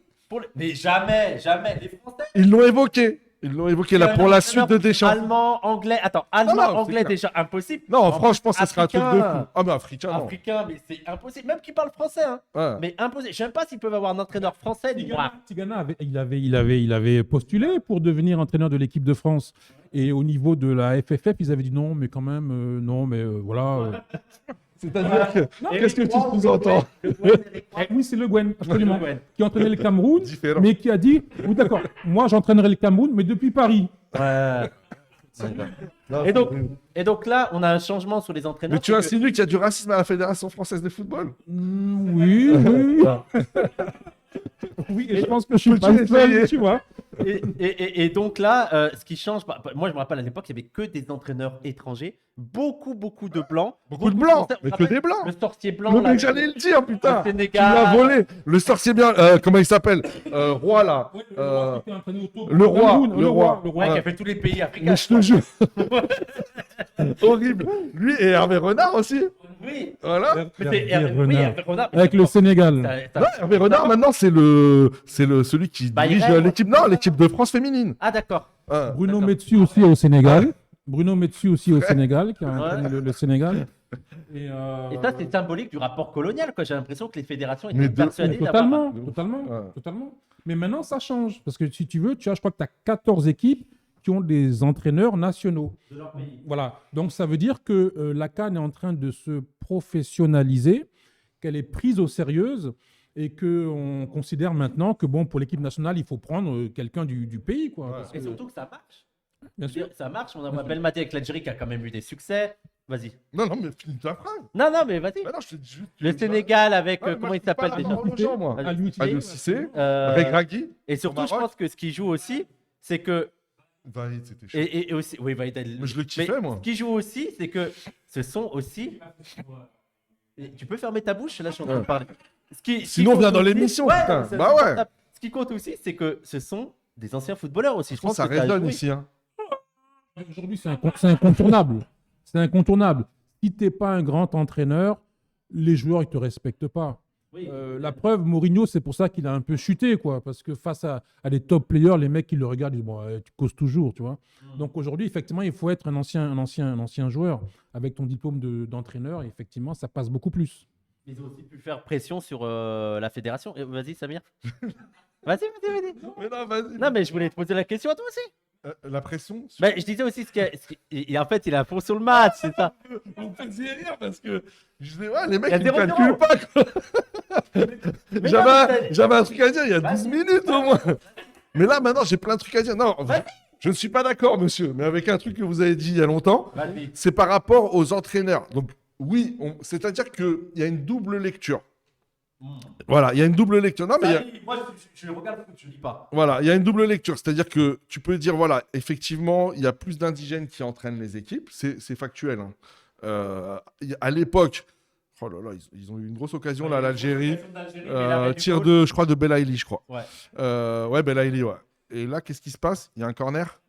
Mais jamais. Les Français. Ils l'ont évoqué. Ils l'ont évoqué là pour la suite de Deschamps. Allemand, anglais. Attends, allemand, non, c'est anglais, clair. déjà impossible. Non, en France, je pense que ce serait un truc de Africain. fou. Ah, mais africain, non. Africain, mais c'est impossible. Même qui parle français, hein. Ouais. Mais impossible. Je sais même pas s'ils peuvent avoir un entraîneur français. Tigana il avait postulé pour devenir entraîneur de l'équipe de France. Et au niveau de la FFF, ils avaient dit non, mais quand même, non, mais voilà. C'est-à-dire que. Non, Qu'est-ce que tu sous-entends? Oui, c'est Le Guen, absolument. Le Guen. Qui entraînait le Cameroun, Différent. mais qui a dit oui, d'accord, moi j'entraînerai le Cameroun, mais depuis Paris. Ouais. Non, Et donc là, on a un changement sur les entraîneurs. Mais tu insinues qu'il y a du racisme à la Fédération française de football? Oui. Oui, et je pense que je suis pas Peux-tu le seul, essayer? tu vois. Et donc là, ce qui change, moi je me rappelle à l'époque, il n'y avait que des entraîneurs étrangers, beaucoup de blancs. Beaucoup de blancs, Français. mais Vous que vous des blancs. rappelez Le sorcier blanc. Le là, mec, j'allais le dire, putain. Le Tu Sénégal. l'as volé. Le sorcier bien. Comment il s'appelle? Roi, là. Le roi. Le roi. Ouais, qui a fait tous les pays africains. Mais je te jure. Horrible. Lui et Hervé Renard aussi. Oui. Voilà. Mais c'est Hervé Renard. Avec le Sénégal. Non, Hervé Renard, maintenant, c'est celui qui Bah, dirige il rêve. l'équipe de France féminine. Ah d'accord. Ah. Bruno D'accord. Metsu aussi au Sénégal. Bruno Metsu aussi au Sénégal, qui a entraîné Ouais. le Sénégal. Et ça, c'est symbolique du rapport colonial, quoi. J'ai l'impression que les fédérations Mais étaient de persuadées d'avoir. Totalement. Mais maintenant, ça change. Parce que si tu veux, je crois que tu as 14 équipes qui ont des entraîneurs nationaux. De leur pays. Voilà. Donc, ça veut dire que la CAN est en train de se professionnaliser, qu'elle est prise au sérieux et qu'on considère maintenant que, bon, pour l'équipe nationale, il faut prendre quelqu'un du pays, quoi. Ouais. Parce Et que- surtout que ça marche. bien sûr. Ça marche. On a Belmadi avec l'Algérie qui a quand même eu des succès. Vas-y. Non, mais finis ta phrase. Non, mais vas-y. Bah non, je te dis juste. Le Sénégal avec, Ouais, moi, comment je il coupe pas s'appelle la déjà parole aux gens, moi. Vas-y. Aliou Cissé, Euh, Regragui. Et surtout, au je Maroc. pense que ce qui joue aussi, c'est que. Vaïd, c'était chaud. Et aussi. Oui, Vaïd Mais je le kiffais, moi. Ce qui joue aussi, c'est que ce sont aussi. Et tu peux fermer ta bouche, là, je suis en train de parler. Sinon, on compte vient dans aussi- l'émission, putain. c'est Bah ouais. insupportable. Ce qui compte aussi, c'est que ce sont des anciens footballeurs aussi. Je pense Ça que ça a résonne joué. ici. Hein. Aujourd'hui, c'est incontournable. C'est incontournable. Si tu n'es pas un grand entraîneur, les joueurs, ils ne te respectent pas. Oui. La preuve, Mourinho, c'est pour ça qu'il a un peu chuté, quoi. Parce que face à des top players, les mecs qui le regardent, ils disent bon, tu causes toujours, tu vois. Donc aujourd'hui, effectivement, il faut être un ancien joueur avec ton diplôme d'entraîneur. Et effectivement, ça passe beaucoup plus. Ils ont aussi pu faire pression sur la fédération. Vas-y, Samir. Vas-y. Mais non, vas-y. Non, mais je voulais te poser la question à toi aussi. La pression. Mais je disais aussi en fait, il a fond sur le match, c'est ça. Vous me faisiez rire parce que je disais, ouais, les mecs, Il y a ils ne 0-0. calculent pas. Quoi. Mais J'avais un truc à dire il y a Vas-y. 12 minutes au moins. Mais là, maintenant, j'ai plein de trucs à dire. Non, Vas-y. je ne suis pas d'accord, monsieur, mais avec un truc que vous avez dit il y a longtemps, Vas-y. c'est par rapport aux entraîneurs. Donc, oui, c'est-à-dire qu'il y a une double lecture. Voilà, il y a une double lecture. Non, mais il y a- Moi, je regarde ce que tu dis pas. Voilà, il y a une double lecture. C'est-à-dire que tu peux dire, voilà, effectivement, il y a plus d'indigènes qui entraînent les équipes. C'est factuel. Hein. À l'époque, oh là là, ils ont eu une grosse occasion, là, l'Algérie. Tir de, je crois, de Belaïli, je crois. Ouais. Ouais, Belaïli, ouais. Et là, qu'est-ce qui se passe? Il y a un corner.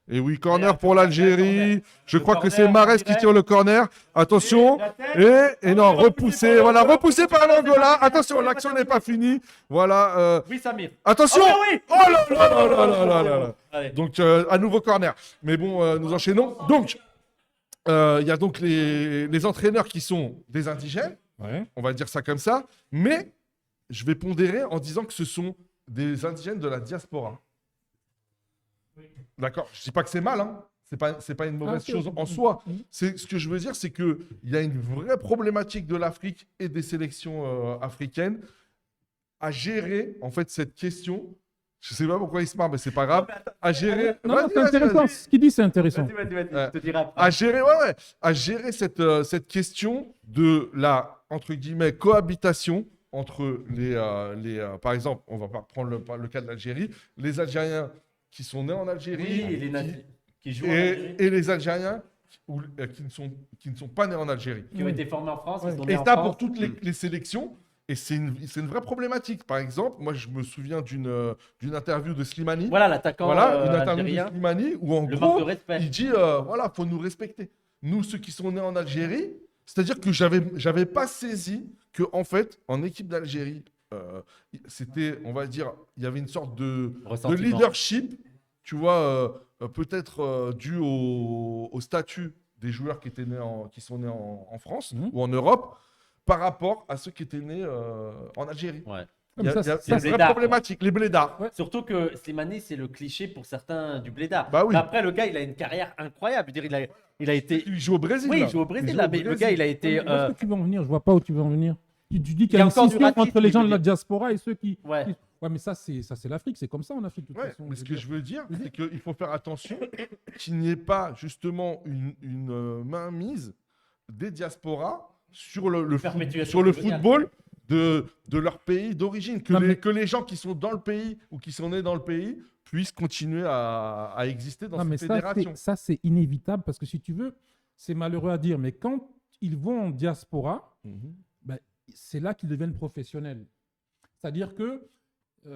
Et Et oui, corner Allez, pour l'Algérie. Je Le crois que corner, c'est Mahrez en qui direct. tire le corner. Attention. La tête. Et non, repoussé. Voilà, repoussé par l'Angola. Attention, l'action n'est pas finie. Voilà. Oui, Samir. Attention. Ah oui, Oh là là là là là là là là. Allez. Donc, à nouveau corner. Mais bon, nous enchaînons. Donc, il y a donc les entraîneurs qui sont des indigènes. Ouais. On va dire ça comme ça. Mais je vais pondérer en disant que ce sont des indigènes de la diaspora. D'accord. Je dis pas que c'est mal, hein. C'est pas une mauvaise c'est- chose en soi. C'est ce que je veux dire, c'est que il y a une vraie problématique de l'Afrique et des sélections africaines à gérer en fait cette question. Je sais pas pourquoi il se marre, mais c'est pas grave. À gérer. Non, Vas-y, non, c'est vas-y, intéressant. vas-y. Ce qu'il dit, c'est intéressant. Vas-y, Ouais. je te dirai après. À gérer, ouais, à gérer cette question de la entre guillemets cohabitation entre par exemple, on va pas prendre le cas de l'Algérie, les Algériens qui sont nés en Algérie Oui, les qui- nazis qui jouent en Algérie, et les Algériens qui ne sont pas nés en Algérie. qui ont été formés en France, ils sont Et nés en ça France. pour toutes les sélections. Et c'est une vraie problématique. Par exemple, moi, je me souviens d'une interview de Slimani. Voilà l'attaquant Voilà, une interview algérien. de Slimani où, en Le gros, manque de respect. il dit voilà, faut nous respecter. Nous, ceux qui sont nés en Algérie, c'est-à-dire que j'avais pas saisi que, en fait, en équipe d'Algérie, c'était, on va dire, il y avait une sorte de Ressentiment. leadership, tu vois, peut-être dû au statut des joueurs qui sont nés en France Mhm. ou en Europe par rapport à ceux qui étaient nés en Algérie. Ouais. Il y a, Ça, il y a- ça, il y a une c'est vraie blédard, problématique, les blédards. Surtout que Slimani, c'est le cliché pour certains du blédard. Bah oui. Mais après, le gars, il a une carrière incroyable. Je veux dire, il a été. Il joue au Brésil. Oui, là. il joue au Brésil, joue là, au mais le Brésil. gars, il a été. Où est-ce que tu veux en venir? Je vois pas où tu veux en venir. Tu dis qu'il Il y y a a une encore du scission racisme, entre les gens je de veux la diaspora et ceux qui. Ouais. Ouais, mais ça, c'est l'Afrique. C'est comme ça en Afrique, de toute Ouais, façon. mais ce que je veux dire, c'est qu'il faut faire attention qu'il n'y ait pas justement une mainmise des diasporas sur Perpétuation sur le coloniale. football de leur pays d'origine. Non, mais- Que les gens qui sont dans le pays ou qui sont nés dans le pays puissent continuer à exister dans Non, mais cette fédération. ça, c'est inévitable parce que si tu veux, c'est malheureux à dire, mais quand ils vont en diaspora, Mhm. ben, c'est là qu'ils deviennent professionnels. C'est-à-dire que,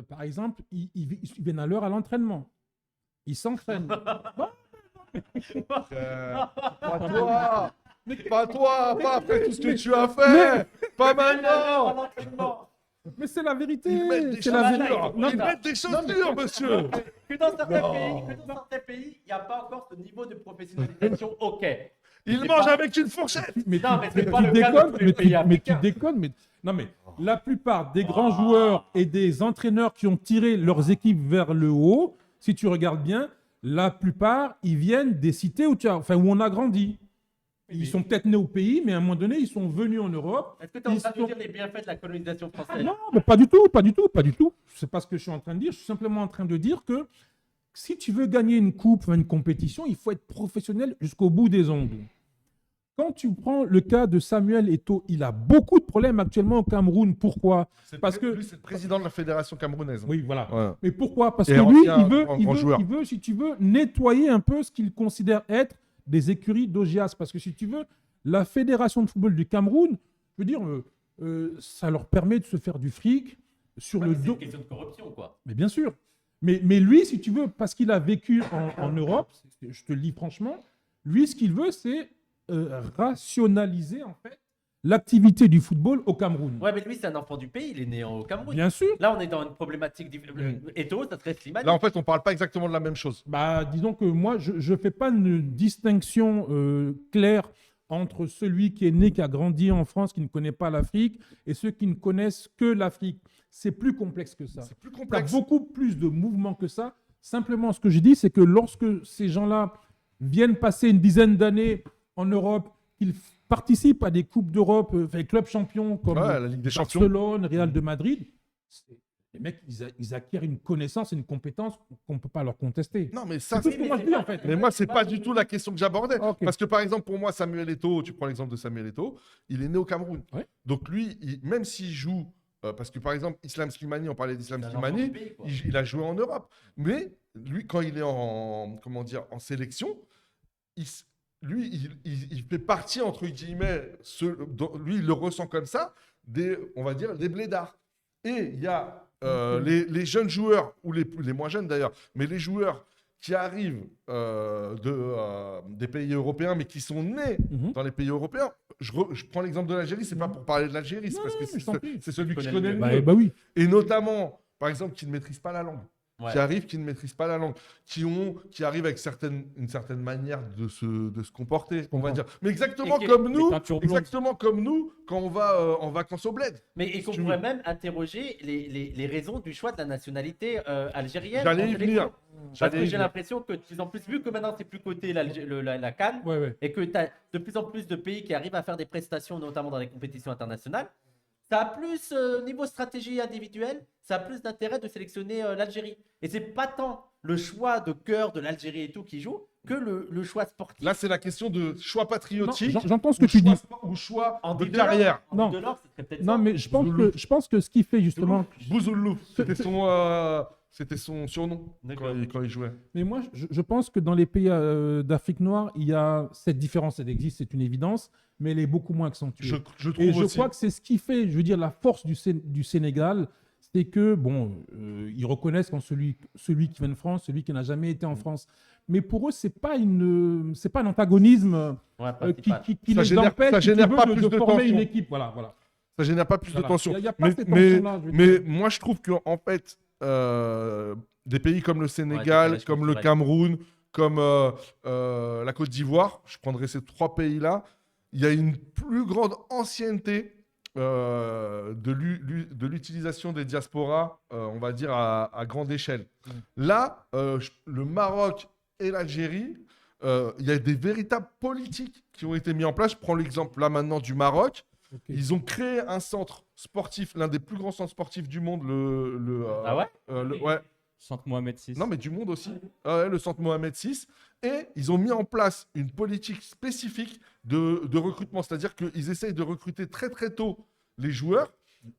par exemple, ils viennent à l'heure à l'entraînement. Ils s'entraînent. Pas toi, pas toi, pas après tout ce que tu as fait, pas maintenant. Mais c'est la vérité. Ils mettent des C'est la chaussures, vérité. Non, ils mettent des chaussures, monsieur. Que dans certains pays, il n'y a pas encore ce niveau de professionnalisation. Ok. Ils C'est mangent pas- avec une fourchette. mais Non, mais c'est tu pas le cas de déconnes, tous les mais pays tu africains. déconnes. Non, mais la plupart des grands joueurs et des entraîneurs qui ont tiré leurs équipes vers le haut, si tu regardes bien, la plupart, ils viennent des cités où on a grandi. Ils sont peut-être nés au pays, mais à un moment donné, ils sont venus en Europe. Est-ce que tu es en Ils train de sont- nous dire les bienfaits de la colonisation française? Non, mais pas du tout, pas du tout, pas du tout. C'est pas ce que je suis en train de dire. Je suis simplement en train de dire que si tu veux gagner une coupe, une compétition, il faut être professionnel jusqu'au bout des ongles. Quand tu prends le cas de Samuel Eto'o, il a beaucoup de problèmes actuellement au Cameroun. Pourquoi? Parce que- Lui, c'est le président de la fédération camerounaise. Oui, voilà. Ouais. Mais pourquoi? Parce Et que lui, ancien il veut, grand joueur. si tu veux, nettoyer un peu ce qu'il considère être des écuries d'Ogias. Parce que si tu veux, la fédération de football du Cameroun, je veux dire, ça leur permet de se faire du fric sur Ouais, le mais c'est dos. une question de corruption, quoi. Mais bien sûr. Mais lui, si tu veux, parce qu'il a vécu en Europe, je te le dis franchement, lui, ce qu'il veut, c'est rationaliser en fait l'activité du football au Cameroun. Ouais, mais lui, c'est un enfant du pays, il est né au Cameroun. Bien sûr. Là, on est dans une problématique différente. Eto'o, ça serait Slimani. Là, en fait, on parle pas exactement de la même chose. Bah, disons que moi, je ne fais pas une distinction claire entre celui qui est né, qui a grandi en France, qui ne connaît pas l'Afrique, et ceux qui ne connaissent que l'Afrique. C'est plus complexe que ça. C'est plus Il y a complexe. beaucoup plus de mouvements que ça. Simplement, ce que je dis, c'est que lorsque ces gens-là viennent passer une dizaine d'années en Europe, qu'ils participent à des Coupes d'Europe, des clubs champions comme Ouais, la Ligue des Champions. Barcelone, Real de Madrid, les mecs, ils acquièrent une connaissance et une compétence qu'on ne peut pas leur contester. Non, mais ça, C'est tout ce que moi je dis, en fait. mais moi, c'est pas du tout la question que j'abordais. Ok. Parce que, par exemple, pour moi, Samuel Eto'o, tu prends l'exemple de Samuel Eto'o, il est né au Cameroun. Ouais. Donc, lui, même s'il joue, parce que, par exemple, Islam Slimani, on parlait d'Islam C'est un enfant Slimani, du pays, quoi. il a joué en Europe. Mais, lui, quand il est comment dire, en sélection, il fait partie, entre guillemets, lui, il le ressent comme ça, on va dire, des blédards. Et il y a les jeunes joueurs, ou les moins jeunes d'ailleurs, mais les joueurs qui arrivent des pays européens, mais qui sont nés dans les pays européens. Je prends l'exemple de l'Algérie, c'est pas pour parler de l'Algérie, c'est parce que mais je t'en prie. c'est celui que je connais connais le le mieux. mieux. Bah oui. Et notamment, par exemple, qui ne maîtrisent pas la langue. Ouais. Qui arrivent, qui ne maîtrisent pas la langue, qui arrivent avec une certaine manière de se comporter, on va dire. Mais exactement comme nous, quand on va en vacances au bled. Et qu'on tu pourrait veux. même interroger les raisons du choix de la nationalité algérienne. J'allais en y sélection. venir. Parce que j'ai l'impression que de plus en plus, vu que maintenant c'est plus côté la CAN, Ouais. et que tu as de plus en plus de pays qui arrivent à faire des prestations, notamment dans les compétitions internationales, ça a plus, niveau stratégie individuelle, ça a plus d'intérêt de sélectionner l'Algérie. Et c'est pas tant le choix de cœur de l'Algérie et tout qui joue, que le choix sportif. Là, c'est la question de choix patriotique. Non, j'entends ce que tu dis. Ou choix En de dit de l'or, carrière. en Non. dit de l'or, ce serait peut-être Non, ça. mais je pense que ce qui fait justement. Bouzoulou, c'était son surnom D'accord. quand il jouait. Mais moi, je pense que dans les pays d'Afrique noire, il y a cette différence. Elle existe, c'est une évidence, mais elle est beaucoup moins accentuée. Je Et trouve je aussi. crois que c'est ce qui fait, je veux dire, la force du Sénégal, c'est que, bon, ils reconnaissent quand celui qui vient de France, celui qui n'a jamais été en France. Mais pour eux, c'est pas un antagonisme Ouais, qui Ça les génère- empêche, ça si tu génère veux, pas plus de former une tension. équipe. Voilà. Ça génère pas plus de Voilà. tension. Il y a pas cette tension-là, je veux mais dire. moi, je trouve qu'en fait, des pays comme le Sénégal, décalage comme le culturel. Cameroun, comme la Côte d'Ivoire, je prendrais ces 3 pays-là, il y a une plus grande ancienneté de l'utilisation des diasporas, on va dire, à grande échelle. Là, le Maroc et l'Algérie, il y a des véritables politiques qui ont été mis en place. Je prends l'exemple là maintenant du Maroc. Ok. Ils ont créé un centre sportif, l'un des plus grands centres sportifs du monde. Ah ouais Ouais. Centre Mohamed VI. Non, mais du monde aussi. Ouais, le centre Mohamed VI. Et ils ont mis en place une politique spécifique de recrutement. C'est-à-dire qu'ils essayent de recruter très très tôt les joueurs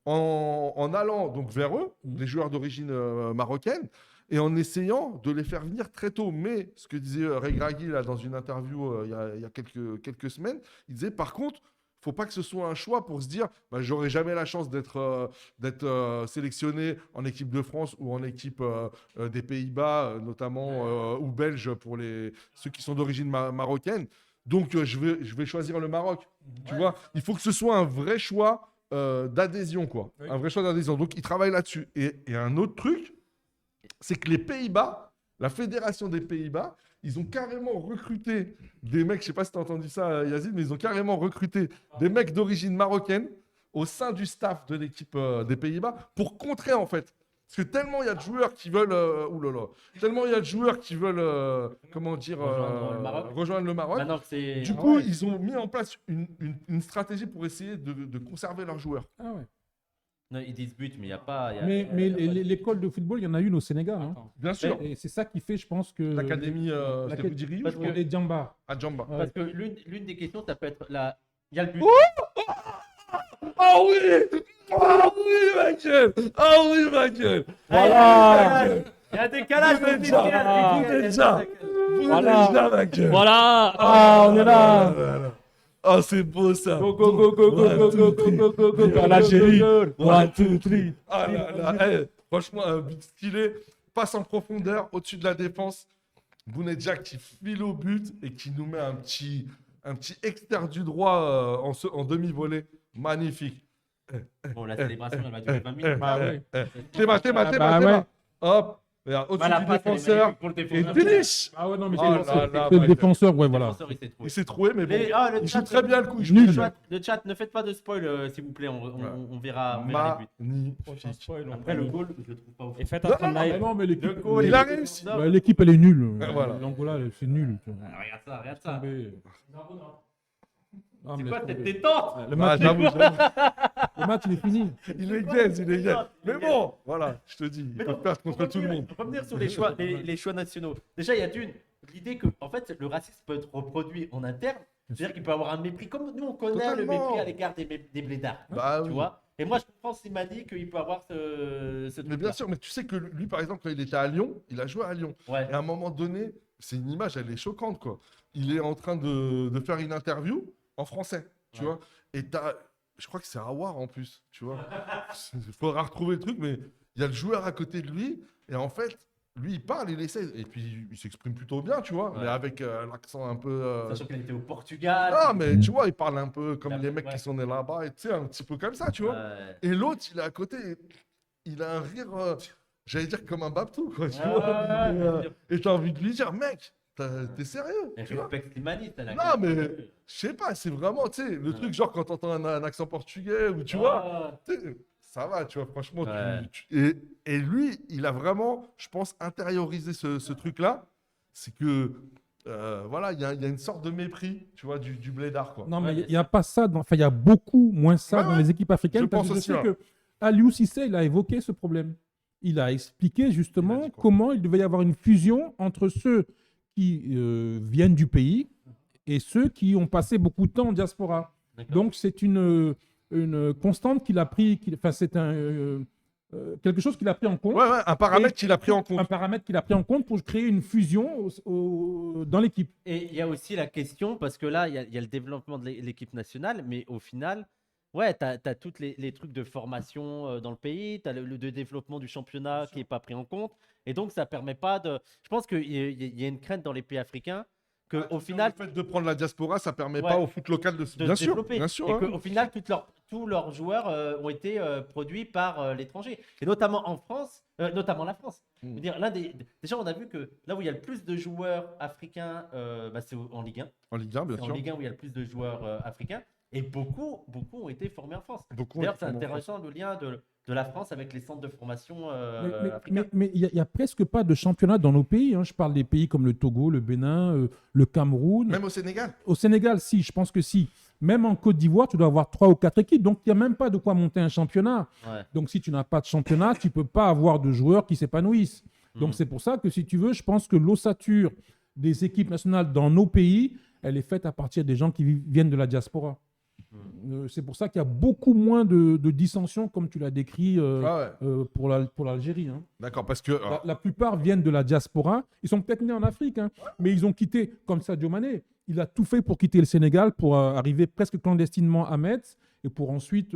en allant donc vers eux, les joueurs d'origine marocaine, et en essayant de les faire venir très tôt. Mais ce que disait Regragui là, dans une interview il y a quelques semaines, il disait par contre, faut pas que ce soit un choix pour se dire bah, j'aurai jamais la chance d'être sélectionné en équipe de France ou en équipe des Pays-Bas, notamment, ou belge pour ceux qui sont d'origine marocaine. Donc je vais choisir le Maroc. Tu vois, il faut que ce soit un vrai choix d'adhésion, quoi. Oui. Un vrai choix d'adhésion. Donc ils travaillent là-dessus. Et un autre truc, c'est que les Pays-Bas, la fédération des Pays-Bas, ils ont carrément recruté des mecs, je sais pas si tu as entendu ça, Yazid, mais ils ont carrément recruté des mecs d'origine marocaine au sein du staff de l'équipe des Pays-Bas pour contrer, en fait. Parce que tellement il y a de joueurs qui veulent, tellement il y a de joueurs qui veulent, comment dire, Rejoindre le Maroc. rejoindre le Maroc. Maintenant que c'est. Du coup, ils ont mis en place une stratégie pour essayer de conserver leurs joueurs. Ah ouais. Non, ils disputent, mais il n'y a pas. Mais l'école de football, il y en a une au Sénégal. Hein. Attends. Bien sûr. Et c'est ça qui fait, je pense que. L'académie l'acad- Stéphane Rio, parce je que- crois, Les Djamba. à Djamba. Ouais. Parce que l'une des questions, ça peut être la. Il y a le but. Ah oui! Ah oui, ma gueule! Ah oui, ma gueule! Voilà. Il y a un décalage. Vous êtes déjà. Vous êtes Voilà. déjà, ma gueule! Voilà. Ah, on est là. Ah, c'est beau ça! Go, go, go, go, go, go, go, go, go, go, go, go, l'Algérie. go. 1, 2, 3. Ah là là, eh, franchement, un but stylé. Passe en profondeur, au-dessus de la défense. Bounedjah qui file au but et qui nous met un petit externe du droit en demi-volée. Magnifique. Bon, la célébration, elle va durer 20 minutes. Bah ouais. Théma. bah ouais. Hop. Regarde, au-dessus Voilà, du passe, elle est défenseur. magnifique pour le Et défenseur. déliche. Ah ouais, non, mais Oh là là, c'est le my défenseur, ouais, Le voilà. défenseur, il s'est trouvé. Il s'est trouvé, mais bon. Le Il chat, joue très bien le coup. Il joue Nul. très bien. Le chat, ne faites pas de spoil, s'il vous plaît. On verra les buts. Magnifique. Après, le goal, je le trouve pas ouf. Et faites Non, un non, Ah live. non, mais l'équipe. Le goal, Il a réussi. Non. Bah, l'équipe, elle est nulle. Voilà. L'Angola, c'est nul. tu vois. Ah, regarde ça, regarde ça. Tombé. Ah, C'est mais quoi laisse cette tomber. détente? Le Ah, match, j'avoue. le match, il est fini. Il est gaze, il est gaze. Mais bon, voilà, je te dis, il Mais peut non, perdre contre pour tout le revenir- monde. pour revenir sur les choix, les choix nationaux. Déjà, il y a l'idée que en fait, le racisme peut être reproduit en interne. C'est-à-dire qu'il peut avoir un mépris, comme nous on connaît Totalement. le mépris à l'égard des blédards. Bah Tu oui. vois. Et moi, je comprends Simani qu'il peut avoir ce Mais truc-là. bien sûr, mais tu sais que lui, par exemple, quand il était à Lyon, il a joué à Lyon. Ouais. Et à un moment donné, c'est une image, elle est choquante, quoi. Il est en train de faire une interview en français, tu vois. Et je crois que c'est Awar en plus, tu vois. Il faudra retrouver le truc, mais il y a le joueur à côté de lui. Et en fait, lui, il parle, il essaie, et puis il s'exprime plutôt bien, tu vois, Ouais. mais avec l'accent un peu. Sachant qu'il était au Portugal. Ah, mais tu vois, il parle un peu comme Ouais. les mecs qui sont nés là-bas, et tu sais, un petit peu comme ça, tu vois. Ouais. Et l'autre, il est à côté, il a un rire, j'allais dire comme un Babtou, quoi, tu Ouais, vois. ouais, bien sûr. Et t'as envie de lui dire, mec, t'es sérieux, Et tu vois. respecte Slimani, t'as la Non, gueule. mais je sais pas, c'est vraiment, tu sais, le truc genre quand t'entends un accent portugais, ou tu vois, Ah. tu sais, ça va, tu vois, franchement. Ouais. Et lui, il a vraiment, je pense, intériorisé ce truc-là. C'est que, voilà, il y a une sorte de mépris, tu vois, du blédard, quoi. Non, mais Ouais, il n'y a pas ça. Enfin, il y a beaucoup moins ça Ouais, dans ouais. les équipes africaines. Je parce pense que aussi, sais hein. que Aliou Cissé, il a évoqué ce problème. Il a expliqué justement Il a dit quoi? comment il devait y avoir une fusion entre ceux qui viennent du pays et ceux qui ont passé beaucoup de temps en diaspora. D'accord. Donc, c'est une constante qu'il a pris. Enfin, c'est quelque chose qu'il a pris en compte. Ouais, ouais, un paramètre Et qu'il a pris en compte. Un paramètre qu'il a pris en compte pour créer une fusion dans l'équipe. Et il y a aussi la question, parce que là, il y a le développement de l'équipe nationale, mais au final, ouais, tu as tous les trucs de formation dans le pays, tu as le développement du championnat qui n'est pas pris en compte. Et donc, ça permet pas de. Je pense qu'il y a une crainte dans les pays africains qu'au Au final, le fait de prendre la diaspora, ça permet Ouais. pas au foot local de se de se développer. bien sûr. Et hein. qu'au final, tous leurs joueurs ont été produits par l'étranger. Et notamment en France, notamment la France. Je veux dire, déjà, on a vu que là où il y a le plus de joueurs africains, c'est en Ligue 1. En Ligue 1, bien C'est en sûr. Ligue 1 où il y a le plus de joueurs africains. Et beaucoup ont été formés en France. Beaucoup D'ailleurs, ont été c'est formés en intéressant le lien de la France avec les centres de formation africains. Mais il n'y a presque pas de championnat dans nos pays. Hein. Je parle des pays comme le Togo, le Bénin, le Cameroun. Même au Sénégal. Au Sénégal, si, je pense que si. Même en Côte d'Ivoire, tu dois avoir 3 ou 4 équipes. Donc, il n'y a même pas de quoi monter un championnat. Ouais. Donc, si tu n'as pas de championnat, tu ne peux pas avoir de joueurs qui s'épanouissent. Donc, Mhm. c'est pour ça que, si tu veux, je pense que l'ossature des équipes nationales dans nos pays, elle est faite à partir des gens qui viennent de la diaspora. C'est pour ça qu'il y a beaucoup moins de dissensions, comme tu l'as décrit Ah ouais. pour l'Algérie. Hein. D'accord, parce que. La plupart viennent de la diaspora. Ils sont peut-être nés en Afrique, hein, mais ils ont quitté, comme Sadio Mané. Il a tout fait pour quitter le Sénégal, pour arriver presque clandestinement à Metz et pour ensuite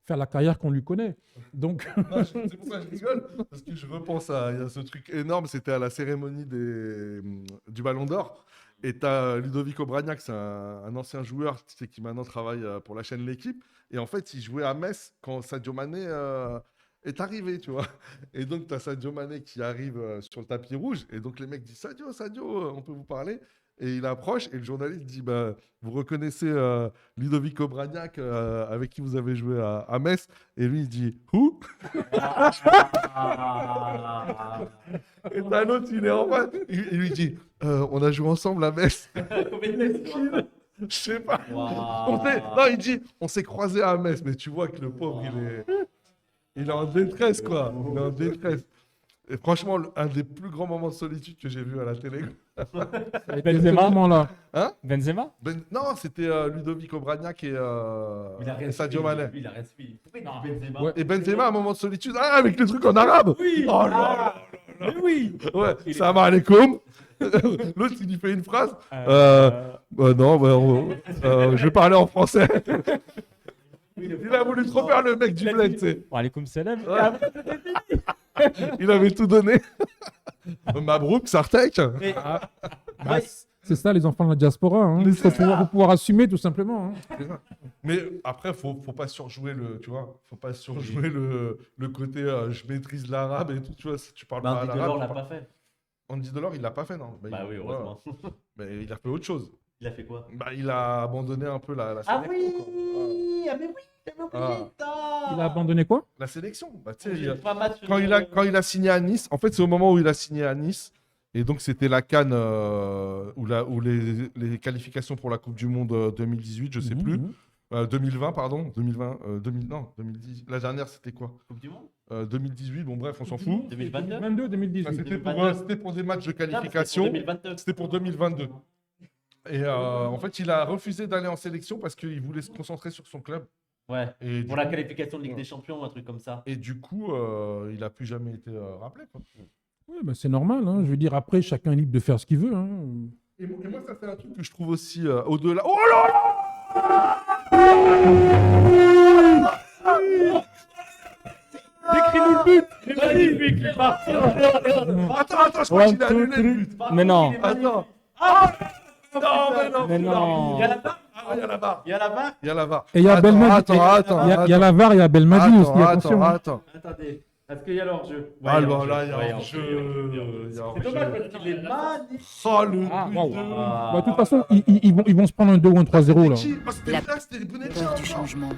faire la carrière qu'on lui connaît. Donc, Non, c'est pour ça que je rigole, parce que je repense il y a ce truc énorme, c'était à la cérémonie du Ballon d'Or. Et tu as Ludovico Bragnac, c'est un ancien joueur tu sais, qui maintenant travaille pour la chaîne L'Équipe. Et en fait, il jouait à Metz quand Sadio Mané est arrivé, tu vois. Et donc, tu as Sadio Mané qui arrive sur le tapis rouge. Et donc, les mecs disent Sadio, on peut vous parler. Et il approche et le journaliste dit vous reconnaissez Ludovico Bragnac avec qui vous avez joué à Metz. Et lui, il dit Who? Et t'as un autre, il est en face. Il lui dit on a joué ensemble à Metz. Je sais pas. Non, il dit on s'est croisés à Metz. Mais tu vois que le pauvre, il est en détresse, quoi. Il est en détresse. Et franchement, un des plus grands moments de solitude que j'ai vu à la télé. Benzema là. Hein? Benzema Non, c'était Ludovico Bragnac et Sadio Mané. Il a rien suivi. Pourquoi il dit Benzema Ouais. Et Benzema, un moment de solitude. Ah, avec le truc en arabe. Oui. Oh là Mais oui. Ouais, salam alaikum. L'autre, il lui fait une phrase. Non, je vais parler en français. Il a voulu trop faire le mec du bled, tu sais. Wa alaykoum salam. Il avait tout donné. Mabrouk, Sartek. Mais- Bah, c'est ça, les enfants de la diaspora. Hein. Il faut pouvoir assumer, tout simplement. Hein. Mais après, faut pas surjouer tu vois. Faut pas surjouer le côté je maîtrise l'arabe et tout, tu vois. Si tu parles pas Andy l'arabe. Delors l'a pas fait. Andy Delors, il l'a pas fait, non. Bah oui, heureusement. Mais il a fait autre chose. Il a fait quoi? Bah, il a abandonné un peu la Ah sélection. quoi. oui! Ah mais oui! J'avais oublié ça! Il a abandonné quoi? La sélection. Bah, tu sais, J'ai pas match quand il a signé à Nice, en fait, c'est au moment où il a signé à Nice. Et donc, c'était la CAN ou les qualifications pour la Coupe du Monde 2018, je sais plus. 2020, pardon. 2020, 2010. La dernière, c'était quoi? Coupe du Monde? 2018, bon, bref, on s'en fout. 2022? 2018. Enfin, c'était 2022. pour des matchs de Non, mais qualification. c'est pour 2022. C'était pour 2022. Et en fait, il a refusé d'aller en sélection parce qu'il voulait se concentrer sur son club. Ouais. Et Pour du la coup- qualification de Ligue des Champions, un truc comme ça. Et du coup, il n'a plus jamais été rappelé. Quoi. Ouais, bah, c'est normal. Hein. Je veux dire, après, chacun est libre de faire ce qu'il veut. Hein. Et moi, ça, c'est un truc que je trouve aussi au-delà. Oh là là! Décris-nous le but. magnifique, il est parti. Attends, je crois qu'il a annulé le but. Mais non. Attends. Non, Mais non. Il y a la barre. Il y a la barre. Il y a la barre. Il y a la barre. Et il y a Belmadi. Il y a la VAR, il y a Belmadi aussi. Attention. Attends. Attendez. Est-ce qu'il y a l'hors-jeu? Ah, Ouais, là, il y a ouais, hors-jeu. C'est dommage parce qu'il est magnifique. Oh, le Ah, but waouh. de... Bah, de toute façon, ils vont se prendre un 2 ou un 3-0 là. C'était Bounedjah. Peur du changement,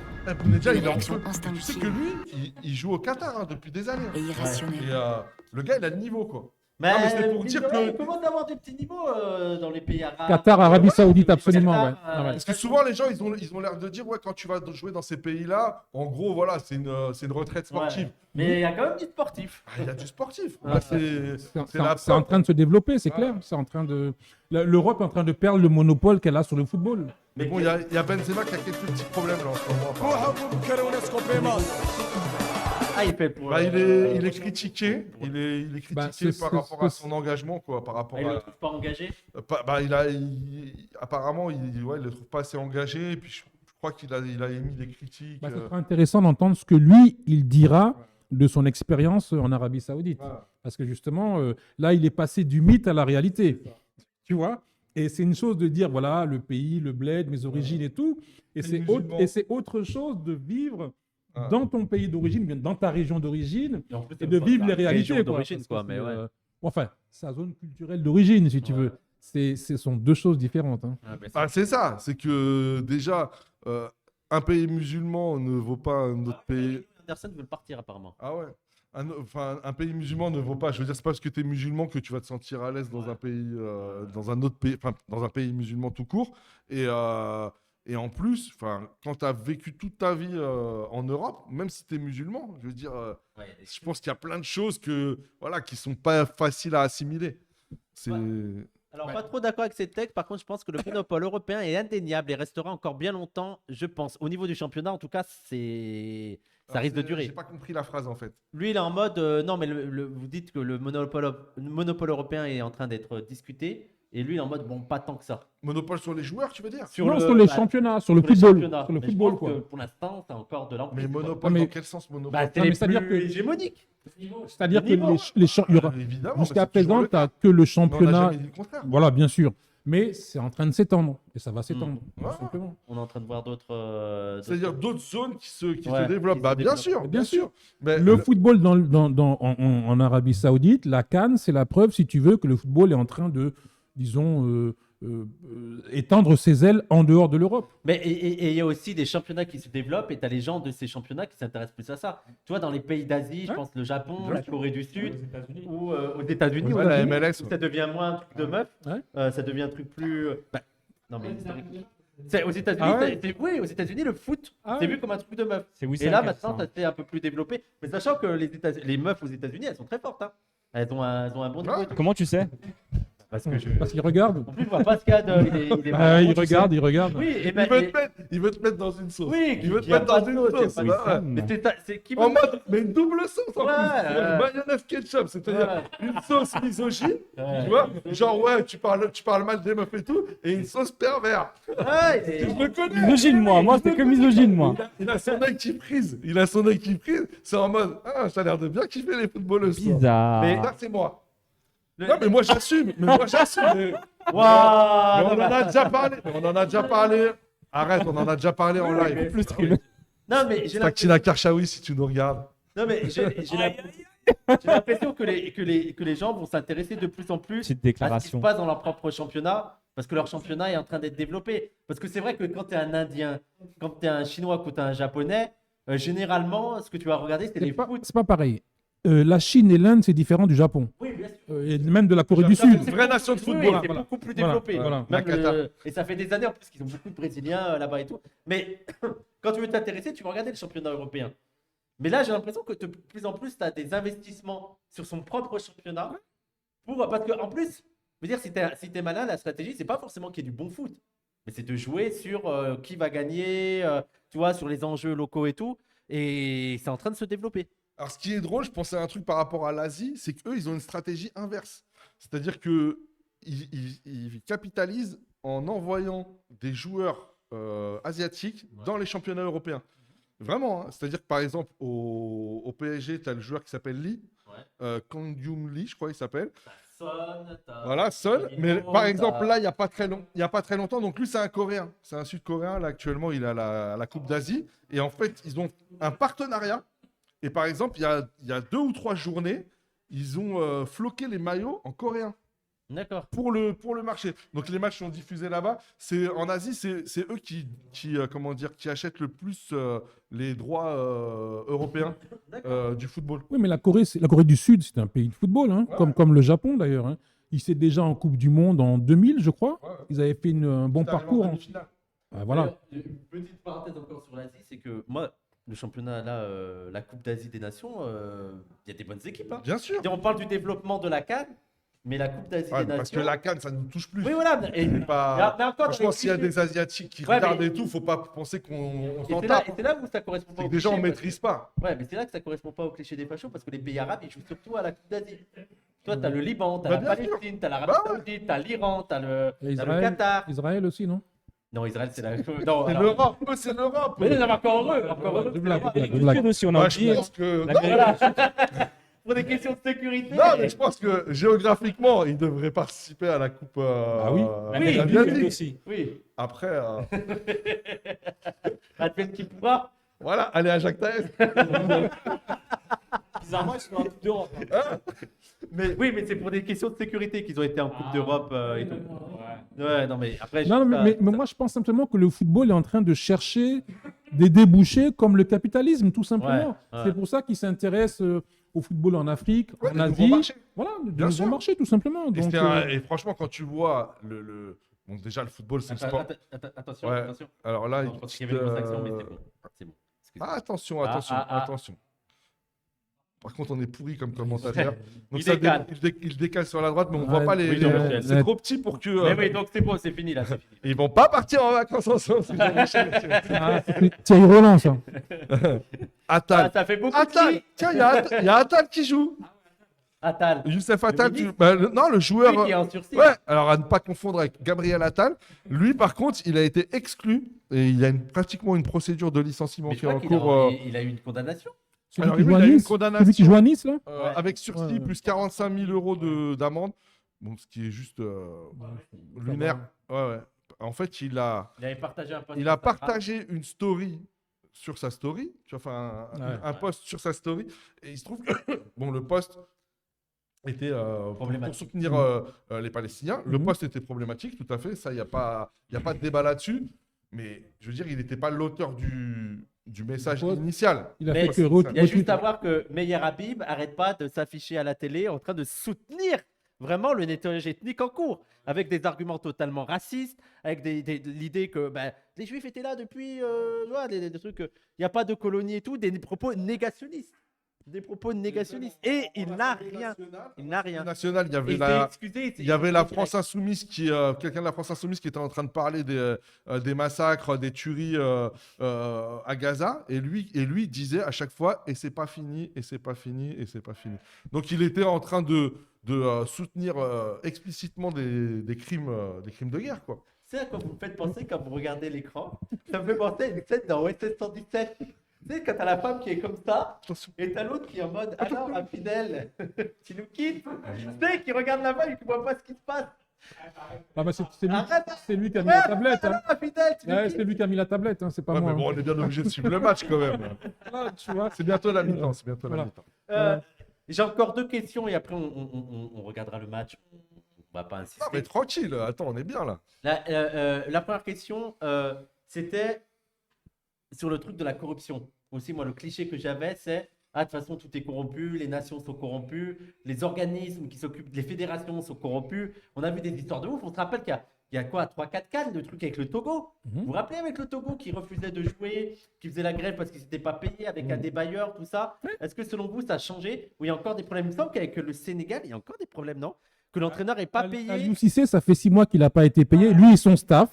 Bounedjah, il est en réaction feu. Tu sais que instinctive lui, il joue au Qatar depuis des années. et irrationnelle. Et le gars, il a le niveau, quoi. Mais, Non, mais c'était pour dire que- il commence à avoir des petits niveaux dans les pays arabes. Qatar, Arabie Saoudite, absolument. Qatar, Ouais. Ah ouais. Parce que souvent, les gens, ils ont l'air de dire, ouais, quand tu vas jouer dans ces pays-là, en gros, voilà, c'est une retraite sportive. Ouais. Mais il y a quand même du sportif. Ah, il y a du sportif. Ouais. Là, c'est la C'est en train de se développer, c'est Ouais. clair. C'est en train de. L'Europe est en train de perdre le monopole qu'elle a sur le football. Mais bon, il y a Benzema qui a quelques petits problèmes là en ce moment. apparemment. Ah, il fait pour. Bah, il est critiqué. Il est critiqué Bah, par rapport à son engagement, quoi. Par rapport Ah, il le à. trouve pas engagé. Bah, apparemment, il le trouve pas assez engagé. Et puis, je crois qu'il a émis des critiques. Bah, ce sera intéressant d'entendre ce que lui, il dira de son expérience en Arabie Saoudite. Voilà. Parce que justement, là, il est passé du mythe à la réalité. Tu vois? Et c'est une chose de dire, voilà, le pays, le bled, mes origines et tout. Et Les c'est musulmans. autre chose de vivre Ah. dans ton pays d'origine, bien dans ta région d'origine, Et en plus, et de vivre les région réalités. quoi. d'origine, Parce quoi. que Mais c'est, ouais. enfin, sa zone culturelle d'origine, si tu Ouais. veux. Ce sont deux choses différentes. Hein. Ah, bah, Ah, c'est ça. C'est que déjà, un pays musulman ne vaut pas un autre pays. Anderson veut partir apparemment. Ah ouais. Un pays musulman ne vaut pas. Je veux dire, c'est pas parce que tu es musulman que tu vas te sentir à l'aise dans un pays, dans un autre pays, enfin, dans un pays musulman tout court. Et en plus, quand tu as vécu toute ta vie en Europe, même si tu es musulman, je veux dire, Ouais, je pense qu'il y a plein de choses qui sont pas faciles à assimiler. C'est. Ouais. Alors, pas trop d'accord avec ces textes. Par contre, je pense que le monopole européen est indéniable et restera encore bien longtemps, je pense. Au niveau du championnat, en tout cas, ça risque de durer. J'ai pas compris la phrase en fait. Lui, il est en mode non, mais vous dites que le monopole européen est en train d'être discuté. Et lui, il est en mode bon, pas tant que ça. Monopole sur les joueurs, tu veux dire? Non, sur les championnats, sur le sur les football. championnats. Sur le Mais je football, pense quoi. que pour l'instant, t'as encore de l'emprise. Mais quoi. monopole, mais- dans quel sens monopole? Bah, c'est Non, les mais c'est-à-dire plus que- hégémoniques. C'est-à-dire Le que niveau. il y aura, Évidemment. jusqu'à mais c'est toujours présent, le tu n'as cas. que le Mais on n'a championnat. jamais dit le contraire. Voilà, bien sûr. Mais c'est en train de s'étendre. Et ça va s'étendre, tout Ouais. simplement. On est en train de voir d'autres. C'est-à-dire d'autres zones qui se Ouais, développent. qui Bah, se bien développent. sûr, Bien sûr. Mais Le football en Arabie Saoudite, la CAN, c'est la preuve, si tu veux, que le football est en train de, disons, étendre ses ailes en dehors de l'Europe. Mais et il y a aussi des championnats qui se développent et tu as les gens de ces championnats qui s'intéressent plus à ça. Tu vois, dans les pays d'Asie, je Ouais. pense le Japon, Bien la sûr. Corée du Sud ou aux États-Unis, Ouais, aux la États-Unis, MLS, où ça devient moins un truc de meuf, Ouais. ça devient un truc plus. Non, mais historique. Aux États-Unis, Ah ouais oui, aux États-Unis, le foot, Ah c'est ouais. vu comme un truc de meuf. C'est Et là, maintenant, ça s'est un peu plus développé. Mais sachant que les meufs aux États-Unis, elles sont très fortes. Hein. Elles ont un bon niveau. Ouais. et tout. Comment tu sais? Parce que je. Parce qu'ils regardent. En plus, je vois Pascal, il est Ah, ils marrant, tu regardent, sais. ils regardent. Oui, et il ben, veut te mettre dans une sauce. oui, Il veut te y a mettre pas dans de une sauce, y a sauce. pas de bah ouais. Mais c'est qui En veut- mode, mais une double sauce en Ouais, plus. ouais. Mayonnaise ketchup, c'est-à-dire une sauce misogyne, Ouais. tu vois. Genre, ouais, tu parles mal des meufs et tout, et une sauce pervers. Ouais, Je le connais. Misogyne, moi c'était que misogyne, moi. Il a son œil qui prise. C'est en mode, ah, ça a l'air de bien kiffer les footballeuses. toi. Bizarre. Mais- Ça, c'est moi. Le- Non, mais moi, j'assume. Mais Waouh, on en a déjà parlé. Arrête, on en a déjà parlé en live. Non, mais j'ai Taktina Karchaoui, si tu nous regardes. non, mais j'ai l'impression que les gens vont s'intéresser de plus en plus Petite à ce qui se déclaration. passe dans leur propre championnat parce que leur championnat est en train d'être développé. Parce que c'est vrai que quand tu es un Indien, quand tu es un Chinois, quand tu es un Japonais, généralement, ce que tu vas regarder, c'est les foot. C'est pas pareil. La Chine et l'Inde, c'est différent du Japon. Oui, bien sûr. Et même de la Corée du C'est une Sud. vraie nation de Oui, football. c'est voilà. beaucoup plus Voilà, développé. voilà. La Même Qatar. et ça fait des années en plus qu'ils ont beaucoup de Brésiliens là-bas et tout. Mais quand tu veux t'intéresser, tu vas regarder le championnat européen. Mais là, j'ai l'impression que de plus en plus, tu as des investissements sur son propre championnat. Parce qu'en plus, je veux dire, si tu es malin, la stratégie, c'est pas forcément qu'il y ait du bon foot. Mais c'est de jouer sur qui va gagner, tu vois, sur les enjeux locaux et tout. Et c'est en train de se développer. Alors, ce qui est drôle, je pensais à un truc par rapport à l'Asie, c'est qu'eux, ils ont une stratégie inverse. C'est-à-dire que ils capitalisent en envoyant des joueurs asiatiques dans les championnats européens. Vraiment, hein. C'est-à-dire que par exemple, au PSG, tu as le joueur qui s'appelle Lee, Kang Young Lee, je crois qu'il s'appelle. Voilà, Son. Mais par exemple, là, il n'y a pas très longtemps, donc lui, c'est un Coréen. C'est un Sud-Coréen. Là, actuellement, il est à la Coupe d'Asie. Et en fait, ils ont un partenariat. Et par exemple, il y a 2 ou 3 journées, ils ont floqué les maillots en coréen. D'accord. Pour le marché. Donc les matchs sont diffusés là-bas. En Asie, c'est eux qui achètent le plus les droits européens du football. Oui, mais la Corée du Sud, c'est un pays de football, hein, comme le Japon d'ailleurs. Hein. Ils étaient déjà en Coupe du Monde en 2000, je crois. Ouais. Ils avaient fait un bon parcours. Voilà. Une petite parenthèse encore sur l'Asie, c'est que moi, le championnat, là, la Coupe d'Asie des Nations, il y a des bonnes équipes. Hein. Bien sûr. On parle du développement de la CAN, mais la Coupe d'Asie des Nations. Parce que la CAN, ça ne nous touche plus. Oui, voilà. Et, Mais encore, franchement, s'il y a des Asiatiques qui regardent et tout, faut pas penser qu'on s'en tape. Et c'est là où ça correspond pas C'est au que déjà, on cliché, maîtrise pas. Ouais, mais c'est là que ça correspond pas au cliché des fachos parce que les pays arabes, ils jouent surtout à la Coupe d'Asie. Toi, t'as le Liban, t'as Bah, la bien sûr. Palestine, t'as l'Arabie Saoudite, t'as l'Iran, t'as Et le Qatar. Israël aussi, non? Non, Israël, c'est la. Non, C'est alors- l'Europe. Eux, c'est l'Europe. Mais non, encore heureux. Encore heureux. Je blague, je blague, je Le blague. Sud aussi, on a Moi, je oublié. pense que. Voilà. Pour des questions de sécurité. Non, mais je pense que géographiquement, ils devraient participer à la Coupe. Ah oui. L'Amérique du asiatique. Sud aussi. Oui. Après, Advienne qui pourra. voilà, allez à Jacques Taès. Bizarrement, ils sont en Coupe d'Europe. Mais oui, mais c'est pour des questions de sécurité qu'ils ont été en Coupe d'Europe et tout. Ouais. Ouais, non, mais après. Non, mais moi, je pense simplement que le football est en train de chercher des débouchés comme le capitalisme, tout simplement. Ouais, ouais. C'est pour ça qu'ils s'intéressent au football en Afrique, Ouais, en des nouveaux Asie. marchés. Voilà, de Bien nouveaux sûr. marchés, tout simplement. Et, Donc, et franchement, quand tu vois bon, déjà, le football, c'est le sport. Attention, Ouais. attention. Alors là, Non, je pense qu'il y avait une grosse action, mais c'est bon. C'est bon. Excusez-moi. Ah, attention, Ah. attention. Par contre, on est pourri comme commentateur. Donc Il ça décale. il décale sur la droite, mais on Ouais, voit pas les. oui, Jean-Michel. C'est trop petit pour que. Mais oui, donc c'est bon, c'est fini là. C'est fini. Ils vont pas partir en vacances ensemble. c'est Jean-Michel. c'est Thierry Roland, ça. Ah, Attal. ça fait beaucoup Attal. de Tiens, il y a Attal qui joue. Attal. Youssef Attal. ministre. Non, le joueur. Lui qui est en sursis. Ouais, alors à ne pas confondre avec Gabriel Attal. Lui, par contre, il a été exclu et il y a pratiquement une procédure de licenciement Mais je qui est en crois qu'il a, cours. il a eu une condamnation. Celui Alors, qui oui, joue à il a eu une Nice. condamnation. Celui qui joue à Nice, là. Ouais. Avec sursis Ouais. plus 45 000 euros d'amende. Bon, ce qui est juste lunaire. Ouais. En fait, il a Il avait partagé un post. Il a Instagram. partagé une story sur sa story, tu vois, enfin un post sur sa story, et il se trouve que bon, le post était pour Problématique. soutenir les Palestiniens. Le post était problématique, tout à fait, ça, il n'y a pas de débat là-dessus, mais je veux dire, il n'était pas l'auteur du message post. initial. Il a Mais fait que Il y a juste à voir que Meyer Habib arrête pas de s'afficher à la télé en train de soutenir vraiment le nettoyage ethnique en cours, avec des arguments totalement racistes, avec l'idée que les Juifs étaient là depuis, voilà, des trucs, il n'y a pas de colonie et tout, des propos négationnistes. Des propos négationnistes. Et il n'a rien. Il n'a rien. National, il y Et avait il s'est excusé. Il y avait la France Insoumise quelqu'un de la France Insoumise qui était en train de parler des massacres, des tueries à Gaza, et lui disait à chaque fois et c'est pas fini, et c'est pas fini, et c'est pas fini. Donc il était en train de soutenir explicitement des crimes de guerre, quoi. C'est à quoi vous me faites penser quand vous regardez l'écran. Ça me fait penser à une scène dans OSS 117. Tu sais, quand t'as la femme qui est comme ça, Attention. et t'as l'autre qui est en mode alors, infidèle, tu nous quittes. Tu sais, qui regarde la femme et qui voit pas ce qui se passe. Ah bah Arrête. c'est lui qui a mis la tablette. Hein. Alors, infidèle, tu nous Ouais, quittes. c'est lui qui a mis la tablette, hein, c'est pas Ouais, moi. mais bon, hein. on est bien obligé de suivre le match quand même. Ah, tu vois. C'est bientôt la mi-temps. C'est bientôt la Voilà. mi-temps. J'ai encore 2 questions et après on regardera le match. On va pas insister. Non, mais tranquille. Attends, on est bien là. La première question, c'était sur le truc de la corruption. Aussi, moi, le cliché que j'avais, c'est de toute façon, tout est corrompu, les nations sont corrompues, les organismes qui s'occupent, les fédérations sont corrompues. On a vu des histoires de ouf. On se rappelle qu'il y a quoi, 3-4 cannes de trucs avec le Togo. Vous vous rappelez avec le Togo qui refusait de jouer, qui faisait la grève parce qu'ils n'étaient pas payés avec un débailleur, tout ça. Est-ce que selon vous, ça a changé ou il y a encore des problèmes? Il me semble qu'avec le Sénégal, il y a encore des problèmes, non? Que l'entraîneur n'est pas payé. Aliou Cissé, ça fait 6 mois qu'il n'a pas été payé, lui et son staff.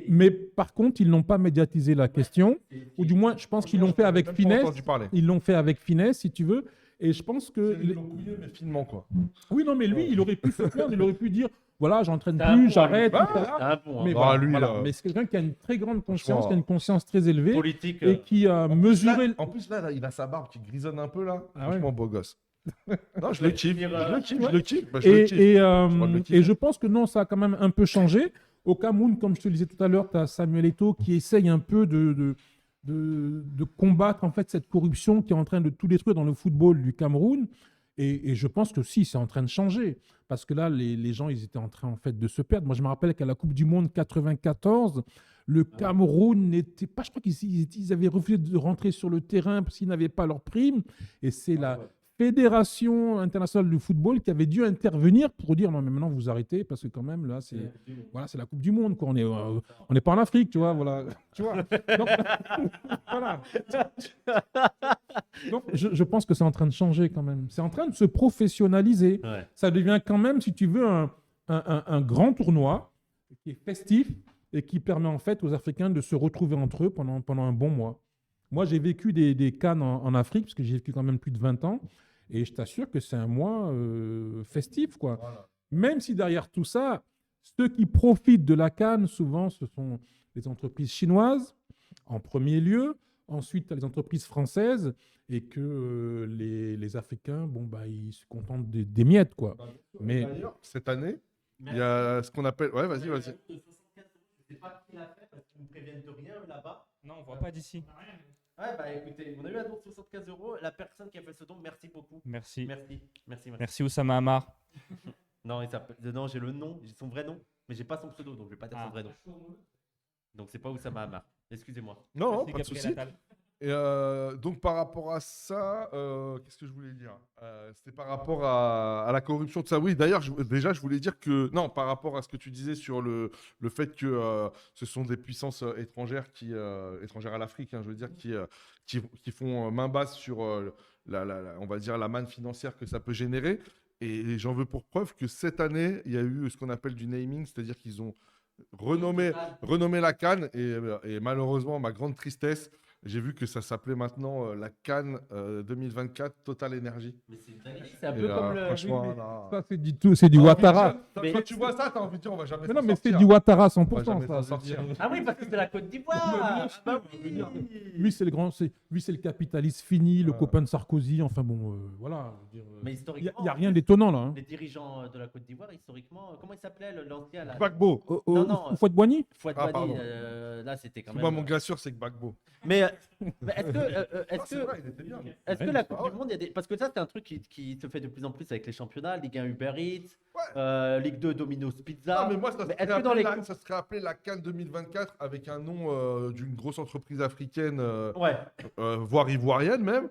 Mais par contre, ils n'ont pas médiatisé la question. Ou du moins, je pense qu'ils l'ont fait avec Même pas finesse. entendu parler. Ils l'ont fait avec finesse, si tu veux. Et je pense que... Ils l'ont couillé, mais finement, quoi. Oui, non, mais lui, il aurait pu se plaindre, il aurait pu dire, voilà, j'entraîne C'est un plus, bon, j'arrête, lui. etc. C'est un bon, hein. Mais Ah, voilà, lui, voilà. là. Mais c'est quelqu'un qui a une très grande conscience, Franchement, qui a une conscience très élevée Politique. et qui a mesuré... En plus, là, il a sa barbe qui grisonne un peu, là. Ah ouais. Franchement, beau gosse. Non, je le kiffe. dire, Je le kiffe, ouais. je le kiffe. Bah, je le kiffe. droit de le kiffer. Et je pense que non, ça a quand même un peu changé. Au Cameroun, comme je te le disais tout à l'heure, tu as Samuel Eto'o qui essaye un peu de combattre en fait cette corruption qui est en train de tout détruire dans le football du Cameroun. Et je pense que si, c'est en train de changer. Parce que là, les gens, ils étaient en train en fait de se perdre. Moi, je me rappelle qu'à la Coupe du Monde 94, le Cameroun n'était pas... Je crois qu'ils avaient refusé de rentrer sur le terrain parce qu'ils n'avaient pas leur prime. Et c'est la Fédération internationale du football qui avait dû intervenir pour dire non, mais maintenant, vous arrêtez parce que quand même, là, c'est voilà, c'est la Coupe du Monde. Quoi. On n'est pas en Afrique, tu vois. Voilà. Tu vois. Donc, voilà. Donc, je pense que c'est en train de changer quand même. C'est en train de se professionnaliser. Ouais. Ça devient quand même, si tu veux, un grand tournoi qui est festif et qui permet en fait aux Africains de se retrouver entre eux pendant un bon mois. Moi, j'ai vécu des CAN en Afrique, parce que j'ai vécu quand même plus de 20 ans, et je t'assure que c'est un mois festif, quoi. Voilà. Même si derrière tout ça, ceux qui profitent de la CAN, souvent, ce sont les entreprises chinoises, en premier lieu. Ensuite, tu as les entreprises françaises et que les Africains, bon, bah, ils se contentent des miettes, quoi. Mais D'ailleurs, cette année, il y a ce qu'on appelle... Ouais, vas-y, vas-y. Je sais pas qui l'a fait parce qu'ils me préviennent de rien là-bas. Non, on voit pas d'ici. Ouais, bah écoutez, on a eu un don de 75 €. La personne qui a fait ce don, merci beaucoup. Merci. Merci, merci, merci. Merci Oussama Hamar. Non, non, j'ai le nom, j'ai son vrai nom, mais j'ai pas son pseudo, donc je vais pas dire son vrai nom. Donc c'est pas Oussama Hamar. Excusez-moi. Non, non, Merci, pas de Gabriel souci. Attal. Et donc par rapport à ça, qu'est-ce que je voulais dire? C'était par rapport à la corruption de ça. Oui, d'ailleurs, déjà, je voulais dire que... Non, par rapport à ce que tu disais sur le fait que ce sont des puissances étrangères, étrangères à l'Afrique, hein, je veux dire, qui font main basse sur, on va dire, la manne financière que ça peut générer. Et j'en veux pour preuve que cette année, il y a eu ce qu'on appelle du naming, c'est-à-dire qu'ils ont renommé la CAN. Et malheureusement, ma grande tristesse, j'ai vu que ça s'appelait maintenant la CAN 2024 Total Energy. Mais c'est une dinguerie, c'est un Et peu comme le. franchement, oui, mais là- ça, c'est du Ouattara. Mais- Quand tu vois ça, t'as envie de dire on va jamais Mais s'en non, mais c'est sortir. du Ouattara On va 100%. jamais Ça, s'en je veux sortir. dire. Ah oui, parce que c'est la Côte d'Ivoire. Ah bah oui. Lui, c'est le grand, lui, c'est le capitaliste fini, le copain de Sarkozy. Enfin bon, voilà. je veux dire, Mais il historiquement, n'y a rien d'étonnant là. Hein. les dirigeants de la Côte d'Ivoire, historiquement, comment il s'appelait l'ancien là? Gbagbo. Non, Fouad Boigny. Fouad Ah, Boigny, pardon. là c'était quand même. Moi, mon gars sûr, c'est Gbagbo. Mais est-ce que, Ah, c'est vrai, il était bien. est-ce que Ouais, la mais Coupe ah du ouais. Monde, il y a des... parce que ça c'est un truc qui se fait de plus en plus avec les championnats, Ligue 1 Uber Eats, Ouais. Ligue 2 Domino's Pizza. Non, mais moi, ça Mais serait, est-ce que dans les ça serait appelé la CAN 2024 avec un nom d'une grosse entreprise africaine, Ouais. voire ivoirienne même.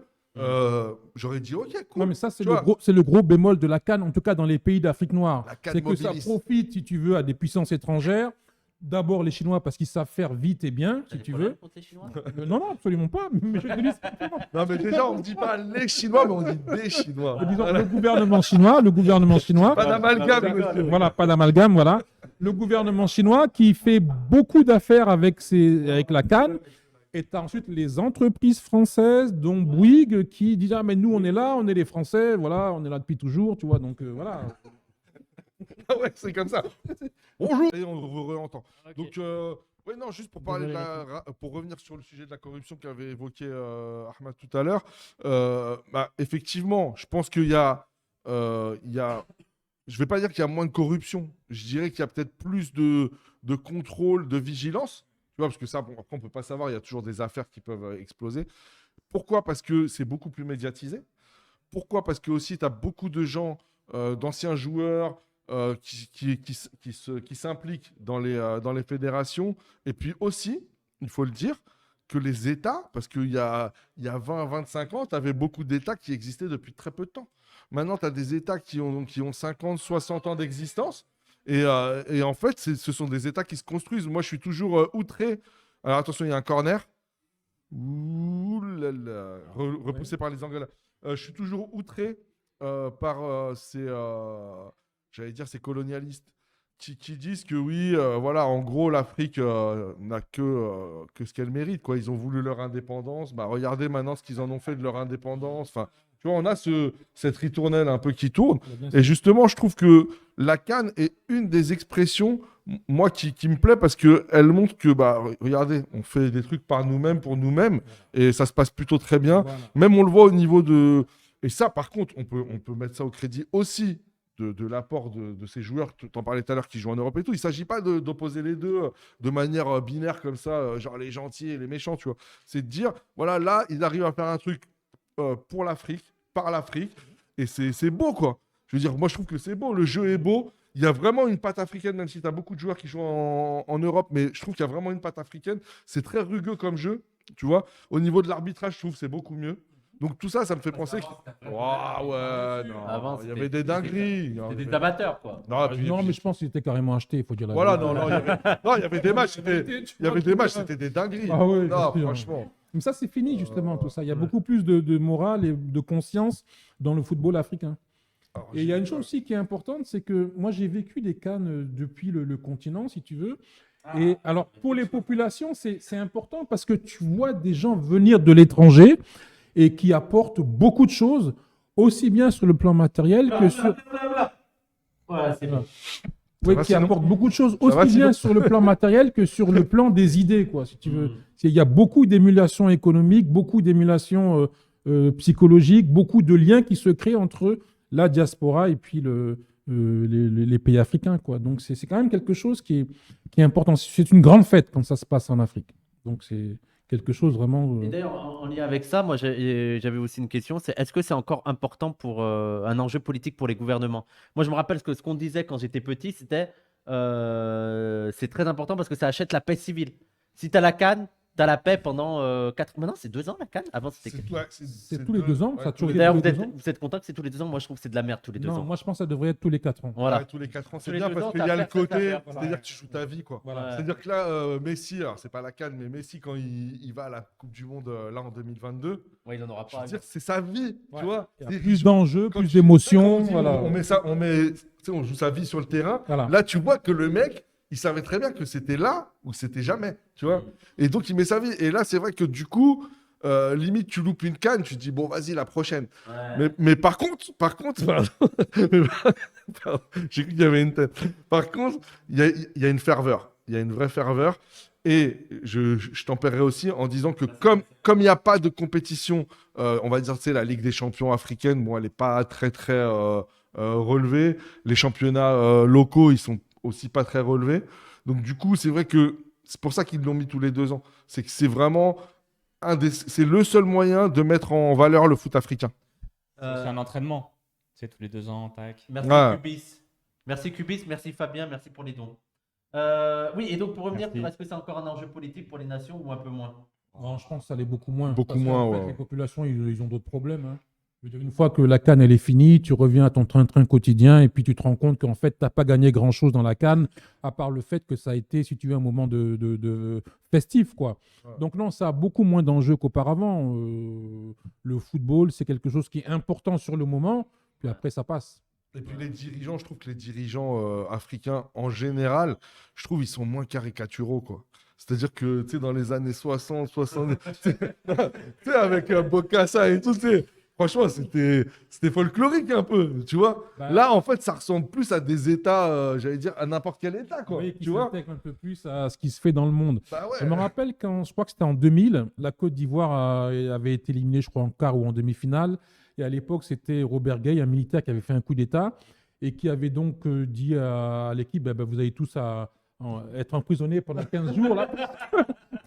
J'aurais dit ok, cool. Non, mais ça, c'est Tu le vois. gros, c'est le gros bémol de la CAN, en tout cas dans les pays d'Afrique noire. La CAN C'est que ça mobilise. profite, si tu veux, à des puissances étrangères. D'abord les Chinois parce qu'ils savent faire vite et bien, T'as si des tu problèmes veux. contre les Chinois Non, non, absolument pas. Mais je te dis simplement. Non, mais déjà, on ne dit pas les Chinois, mais on dit des Chinois. Disons, le gouvernement chinois, Pas d'amalgame, monsieur. voilà, pas d'amalgame, voilà. Le gouvernement chinois qui fait beaucoup d'affaires avec la CAN. Et tu as ensuite les entreprises françaises, dont Bouygues, qui disent ah, mais nous, on est là, on est les Français, voilà, on est là depuis toujours, tu vois, donc voilà. Ah ouais, c'est comme ça. Bonjour. Et on vous réentend. Ok. Donc, ouais, non, juste pour parler pour revenir sur le sujet de la corruption qu'avait évoqué Ahmad tout à l'heure. Bah, effectivement, je pense qu'il y a, je vais pas dire qu'il y a moins de corruption. Je dirais qu'il y a peut-être plus de contrôle, de vigilance. Tu vois, parce que ça, bon, après, on peut pas savoir. Il y a toujours des affaires qui peuvent exploser. Pourquoi? Parce que c'est beaucoup plus médiatisé. Pourquoi? Parce que aussi, tu as beaucoup de gens, d'anciens joueurs, qui s'impliquent dans les fédérations. Et puis aussi, il faut le dire, que les États, parce qu'il y a 20-25 ans, tu avais beaucoup d'États qui existaient depuis très peu de temps. Maintenant, tu as des États qui ont 50, 60 ans d'existence. Et en fait, ce sont des États qui se construisent. Moi, je suis toujours outré. Alors attention, il y a un corner. Ouh là là. Repoussé par les Anglais. Je suis toujours outré par j'allais dire ces colonialistes qui disent que oui, voilà, en gros, l'Afrique n'a que ce qu'elle mérite, quoi. Ils ont voulu leur indépendance. Bah, regardez maintenant ce qu'ils en ont fait de leur indépendance. Enfin, Tu vois, on a cette ritournelle un peu qui tourne. Bien sûr. Et justement, je trouve que la CAN est une des expressions, moi, qui me plaît parce qu'elle montre que, bah, regardez, on fait des trucs par nous-mêmes, pour nous-mêmes, et ça se passe plutôt très bien. Voilà. Même on le voit au niveau de... Et ça, par contre, on peut mettre ça au crédit aussi de l'apport de ces joueurs, tu en parlais tout à l'heure, qui jouent en Europe et tout. Il ne s'agit pas d'opposer les deux de manière binaire comme ça, genre les gentils et les méchants, tu vois. C'est de dire, voilà, là, ils arrivent à faire un truc pour l'Afrique, par l'Afrique, et c'est beau, quoi. Je veux dire, moi, je trouve que c'est beau, le jeu est beau. Il y a vraiment une patte africaine, même si tu as beaucoup de joueurs qui jouent en Europe, mais je trouve qu'il y a vraiment une patte africaine. C'est très rugueux comme jeu, tu vois. Au niveau de l'arbitrage, je trouve que c'est beaucoup mieux. Donc tout ça, ça me fait penser que... Waouh, ouais, non. Avant, Il y avait des dingueries. C'est des amateurs, quoi. Non, puis- Non, mais je pense qu'il était carrément acheté, il faut dire la Voilà, vérité. non, il y avait des matchs, c'était des dingueries. Ah ouais, non, bien sûr. franchement. Mais ça, c'est fini, justement, tout ça. Il y a beaucoup plus de morale et de conscience dans le football africain. Alors, Et il y a une chose aussi qui est importante, c'est que moi, j'ai vécu des CAN depuis le continent, si tu veux. Et alors, pour les populations, c'est important parce que tu vois des gens venir de l'étranger et qui apportent beaucoup de choses, aussi bien sur le plan matériel que sur... Voilà, c'est bon. Oui, va, qui sinon apportent beaucoup de choses, Ça va, aussi bien sinon sur le plan matériel que sur le plan des idées, quoi, si tu veux. Mm. Il y a beaucoup d'émulation économique, beaucoup d'émulation psychologique, beaucoup de liens qui se créent entre la diaspora et puis les pays africains, quoi. Donc, c'est quand même quelque chose qui est important. C'est une grande fête quand ça se passe en Afrique. Donc, c'est quelque chose vraiment... Et d'ailleurs, en lien avec ça, moi j'avais aussi une question, c'est est-ce que c'est encore important pour un enjeu politique pour les gouvernements? Moi je me rappelle ce qu'on disait quand j'étais petit, c'était c'est très important parce que ça achète la paix civile. Si tu as la CAN, tu as la paix pendant 4... Maintenant c'est 2 ans la CAN, avant c'était... C'est tous les 2 ans, ça a toujours été D'ailleurs tous les vous 2 êtes, ans. vous êtes content que c'est tous les 2 ans? Moi je trouve que c'est de la merde tous les 2 Non, ans. moi je pense que ça devrait être tous les 4 ans. Voilà. Ouais, tous les 4 ans, c'est Tous les bien 2 parce ans, qu'il t'as y a le personne à côté, faire, voilà. c'est-à-dire que tu joues ta vie, quoi. Voilà. C'est-à-dire que là, Messi, alors c'est pas la CAN, mais Messi, quand il va à la Coupe du Monde, là, en 2022, Ouais, il en aura je veux pas. dire, c'est sa vie, Ouais. tu vois. Il y a C'est- plus d'enjeux, quand plus tu- d'émotions. quand on dit, Voilà. on joue sa vie sur le terrain. Voilà. Là, tu vois que le mec, il savait très bien que c'était là ou c'était jamais, tu vois. Et donc, il met sa vie. Et là, c'est vrai que du coup, limite, tu loupes une canne, tu te dis, bon, vas-y, la prochaine. Ouais. Mais par contre, pardon, pardon, j'ai cru qu'il y avait une tête. Par contre, il y a une ferveur. Il y a une vraie ferveur. Et je tempérerai aussi en disant que comme il n'y a pas de compétition, on va dire, tu sais, la Ligue des champions africaine, bon, elle n'est pas très, très relevée. Les championnats locaux, ils sont aussi pas très relevés. Donc, du coup, c'est vrai que c'est pour ça qu'ils l'ont mis tous les 2 ans. C'est que c'est vraiment c'est le seul moyen de mettre en valeur le foot africain. C'est un entraînement. C'est tous les 2 ans, tac. Merci Ouais. Cubis. Merci Cubis, merci Fabien, merci pour les dons. Oui, et donc pour revenir, Merci. est-ce que c'est encore un enjeu politique pour les nations ou un peu moins? Non, je pense que ça l'est beaucoup moins. Beaucoup Parce qu'en moins, fait, ouais. Les populations, ils ont d'autres problèmes. Hein. Je veux dire, une fois que la CAN elle est finie, tu reviens à ton train-train quotidien et puis tu te rends compte qu'en fait, tu n'as pas gagné grand-chose dans la CAN, à part le fait que ça a été, si tu veux, un moment de festif, quoi. Ouais. Donc non, ça a beaucoup moins d'enjeux qu'auparavant. Le football, c'est quelque chose qui est important sur le moment, puis après, ça passe. Et puis les dirigeants, je trouve que les dirigeants africains, en général, je trouve ils sont moins caricaturaux, quoi. C'est-à-dire que, tu sais, dans les années 60, 70, tu sais, avec Bokassa et tout, tu sais, franchement, c'était folklorique un peu, tu vois. Bah, Là, en fait, ça ressemble plus à des États, j'allais dire, à n'importe quel État, quoi. oui, qui Tu vois. s'intègre un peu plus à ce qui se fait dans le monde. Bah ouais. Je me rappelle quand, je crois que c'était en 2000, la Côte d'Ivoire avait été éliminée, je crois, en quart ou en demi-finale. Et à l'époque, c'était Robert Gueye, un militaire qui avait fait un coup d'État et qui avait donc dit à l'équipe, bah, vous allez tous être emprisonnés pendant 15 jours là,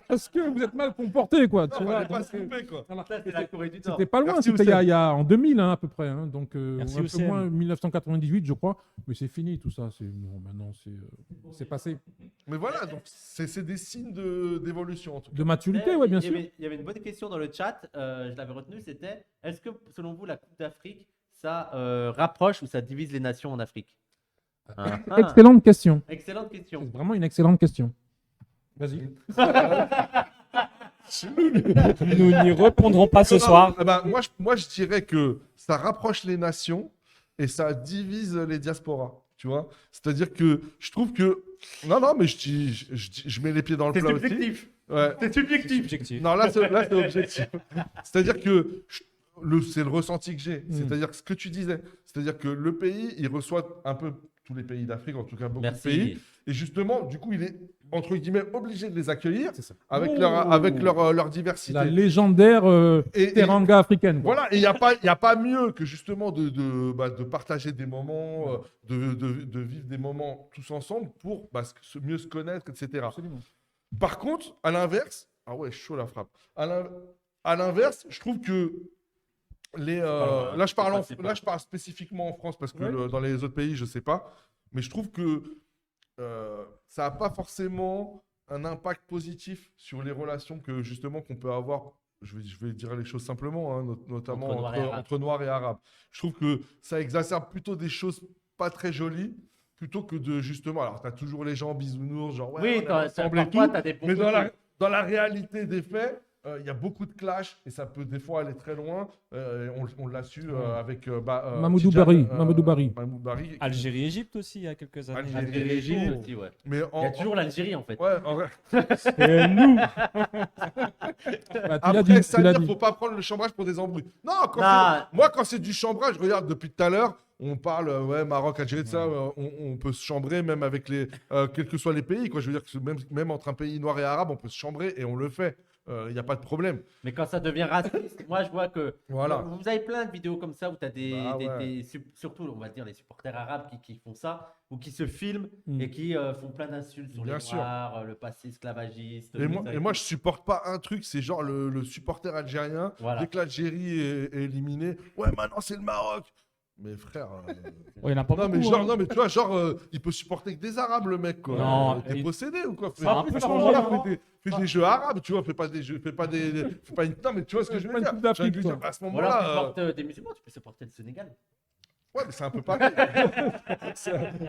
parce que vous êtes mal comportés, quoi. Non, tu fallait vois. pas Donc, se tromper, quoi. voilà. Ça, c'est la Corée du Nord. C'était pas loin, Merci, c'était Hussein. il y a en 2000 hein, à peu près. Hein, donc Merci, un peu Hussein. moins 1998, je crois. Mais c'est fini tout ça. Non, maintenant, c'est passé. Mais voilà, donc c'est des signes d'évolution, en tout cas. De maturité, oui, bien sûr. Il y avait une bonne question dans le chat, je l'avais retenue, c'était est-ce que selon vous la Coupe d'Afrique, ça rapproche ou ça divise les nations en Afrique? Ah, ah. Excellente question. Excellente question. C'est vraiment une excellente question. Vas-y. Nous n'y répondrons pas ce soir. Ah bah, moi, je dirais que ça rapproche les nations et ça divise les diasporas. Tu vois. C'est-à-dire que je trouve que. Non, mais je mets les pieds dans le C'est plat aussi. subjectif. Ouais. C'est subjectif. Objectif. Non, là, c'est objectif. C'est-à-dire que c'est le ressenti que j'ai. C'est-à-dire ce que tu disais. C'est-à-dire que le pays, il reçoit un peu tous les pays d'Afrique, en tout cas beaucoup de pays. Et justement, du coup, il est, entre guillemets, obligé de les accueillir C'est ça. avec leur diversité. La légendaire teranga africaine. quoi. Voilà, et il n'y a pas mieux que justement de partager des moments, de vivre des moments tous ensemble pour mieux se connaître, etc. Absolument. Par contre, à l'inverse, ah ouais, chaud la frappe. À l'inverse, je trouve que là, je parle spécifiquement en France parce que dans les autres pays, je sais pas. Mais je trouve que ça n'a pas forcément un impact positif sur les relations que justement qu'on peut avoir. Je vais dire les choses simplement, hein, notamment entre Noirs et Arabes. Je trouve que ça exacerbe plutôt des choses pas très jolies plutôt que de justement. Alors, tu as toujours les gens bisounours, genre ouais, Oui, on est ensemble et tout. t'as des Mais dans la réalité des faits, il y a beaucoup de clash et ça peut des fois aller très loin. On l'a su avec Mamoudou Tidjane, Bari. Mamoudou Bari. Algérie-Égypte aussi, il y a quelques années. Algérie, Égypte. aussi, ouais. Mais Il y a toujours l'Algérie en fait. Ouais, en vrai. Et nous tu l'as dit, Après, ça tu veut l'as dire dit. faut pas prendre le chambrage pour des embrouilles. Non, Nah. moi, quand c'est du chambrage, regarde, depuis tout à l'heure, on parle, Maroc, Algérie, tout ça, on peut se chambrer même avec quels que soient les pays. Quoi. Je veux dire que même entre un pays noir et arabe, on peut se chambrer et on le fait. Il n'y a pas de problème. Mais quand ça devient raciste, moi je vois que Voilà. vous avez plein de vidéos comme ça où tu as ouais. surtout on va dire les supporters arabes qui font ça ou qui se filment et qui font plein d'insultes sur Bien les sûr. noirs, le passé esclavagiste. Et moi, je supporte pas un truc, c'est genre le supporter algérien. Voilà. Dès que l'Algérie est éliminée, ouais, maintenant c'est le Maroc. Mais frère. Il y en a pas Non, beaucoup. mais genre, hein. non, mais tu vois, genre, il peut supporter que des arabes, le mec, quoi. Non, T'es il- possédé ou quoi? Ça a un peu changé, Fais des jeux arabes, tu vois, fais pas une. Non, mais tu vois ce que je veux Fais pas une dire? coupe d'Afrique, J'ai envie de dire, quoi. à ce Ou alors tu moment-là. portes des musulmans, tu peux supporter le Sénégal. Ouais, mais c'est un peu pareil.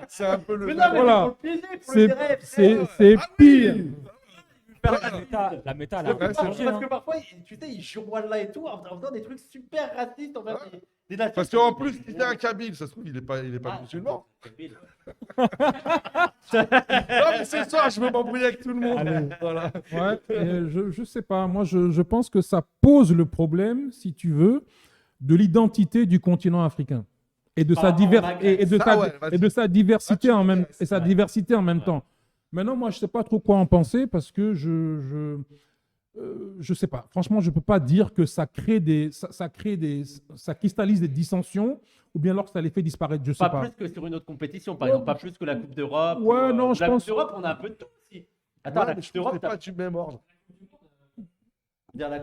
C'est un peu le. Mais non, mais Voilà. pour le plaisir, pour le direct, C'est Ah pire. oui. La méta, elle a un peu vrai, c'est changé. parce hein. que parfois, tu sais, ils jurent Wallah et tout en faisant des trucs super racistes envers des nations. Parce qu'en plus, si t'es un Kabyle, ça se trouve, il est pas musulman. Non, mais c'est ça, je veux m'embrouiller avec tout le monde. Voilà. Ouais, je sais pas. Moi, je pense que ça pose le problème, si tu veux, de l'identité du continent africain et de sa diversité en même temps. Maintenant, moi, je sais pas trop quoi en penser parce que je sais pas. Franchement, je peux pas dire que ça cristallise des dissensions ou bien alors que ça les fait disparaître. Je sais Pas pas. plus que sur une autre compétition, par exemple, pas plus que la Coupe d'Europe. Ouais, non, je la pense- Coupe d'Europe, on a un peu de tout aussi. Attends, Ouais, la mais Coupe je trouve que d'Europe, c'est pas du même ordre.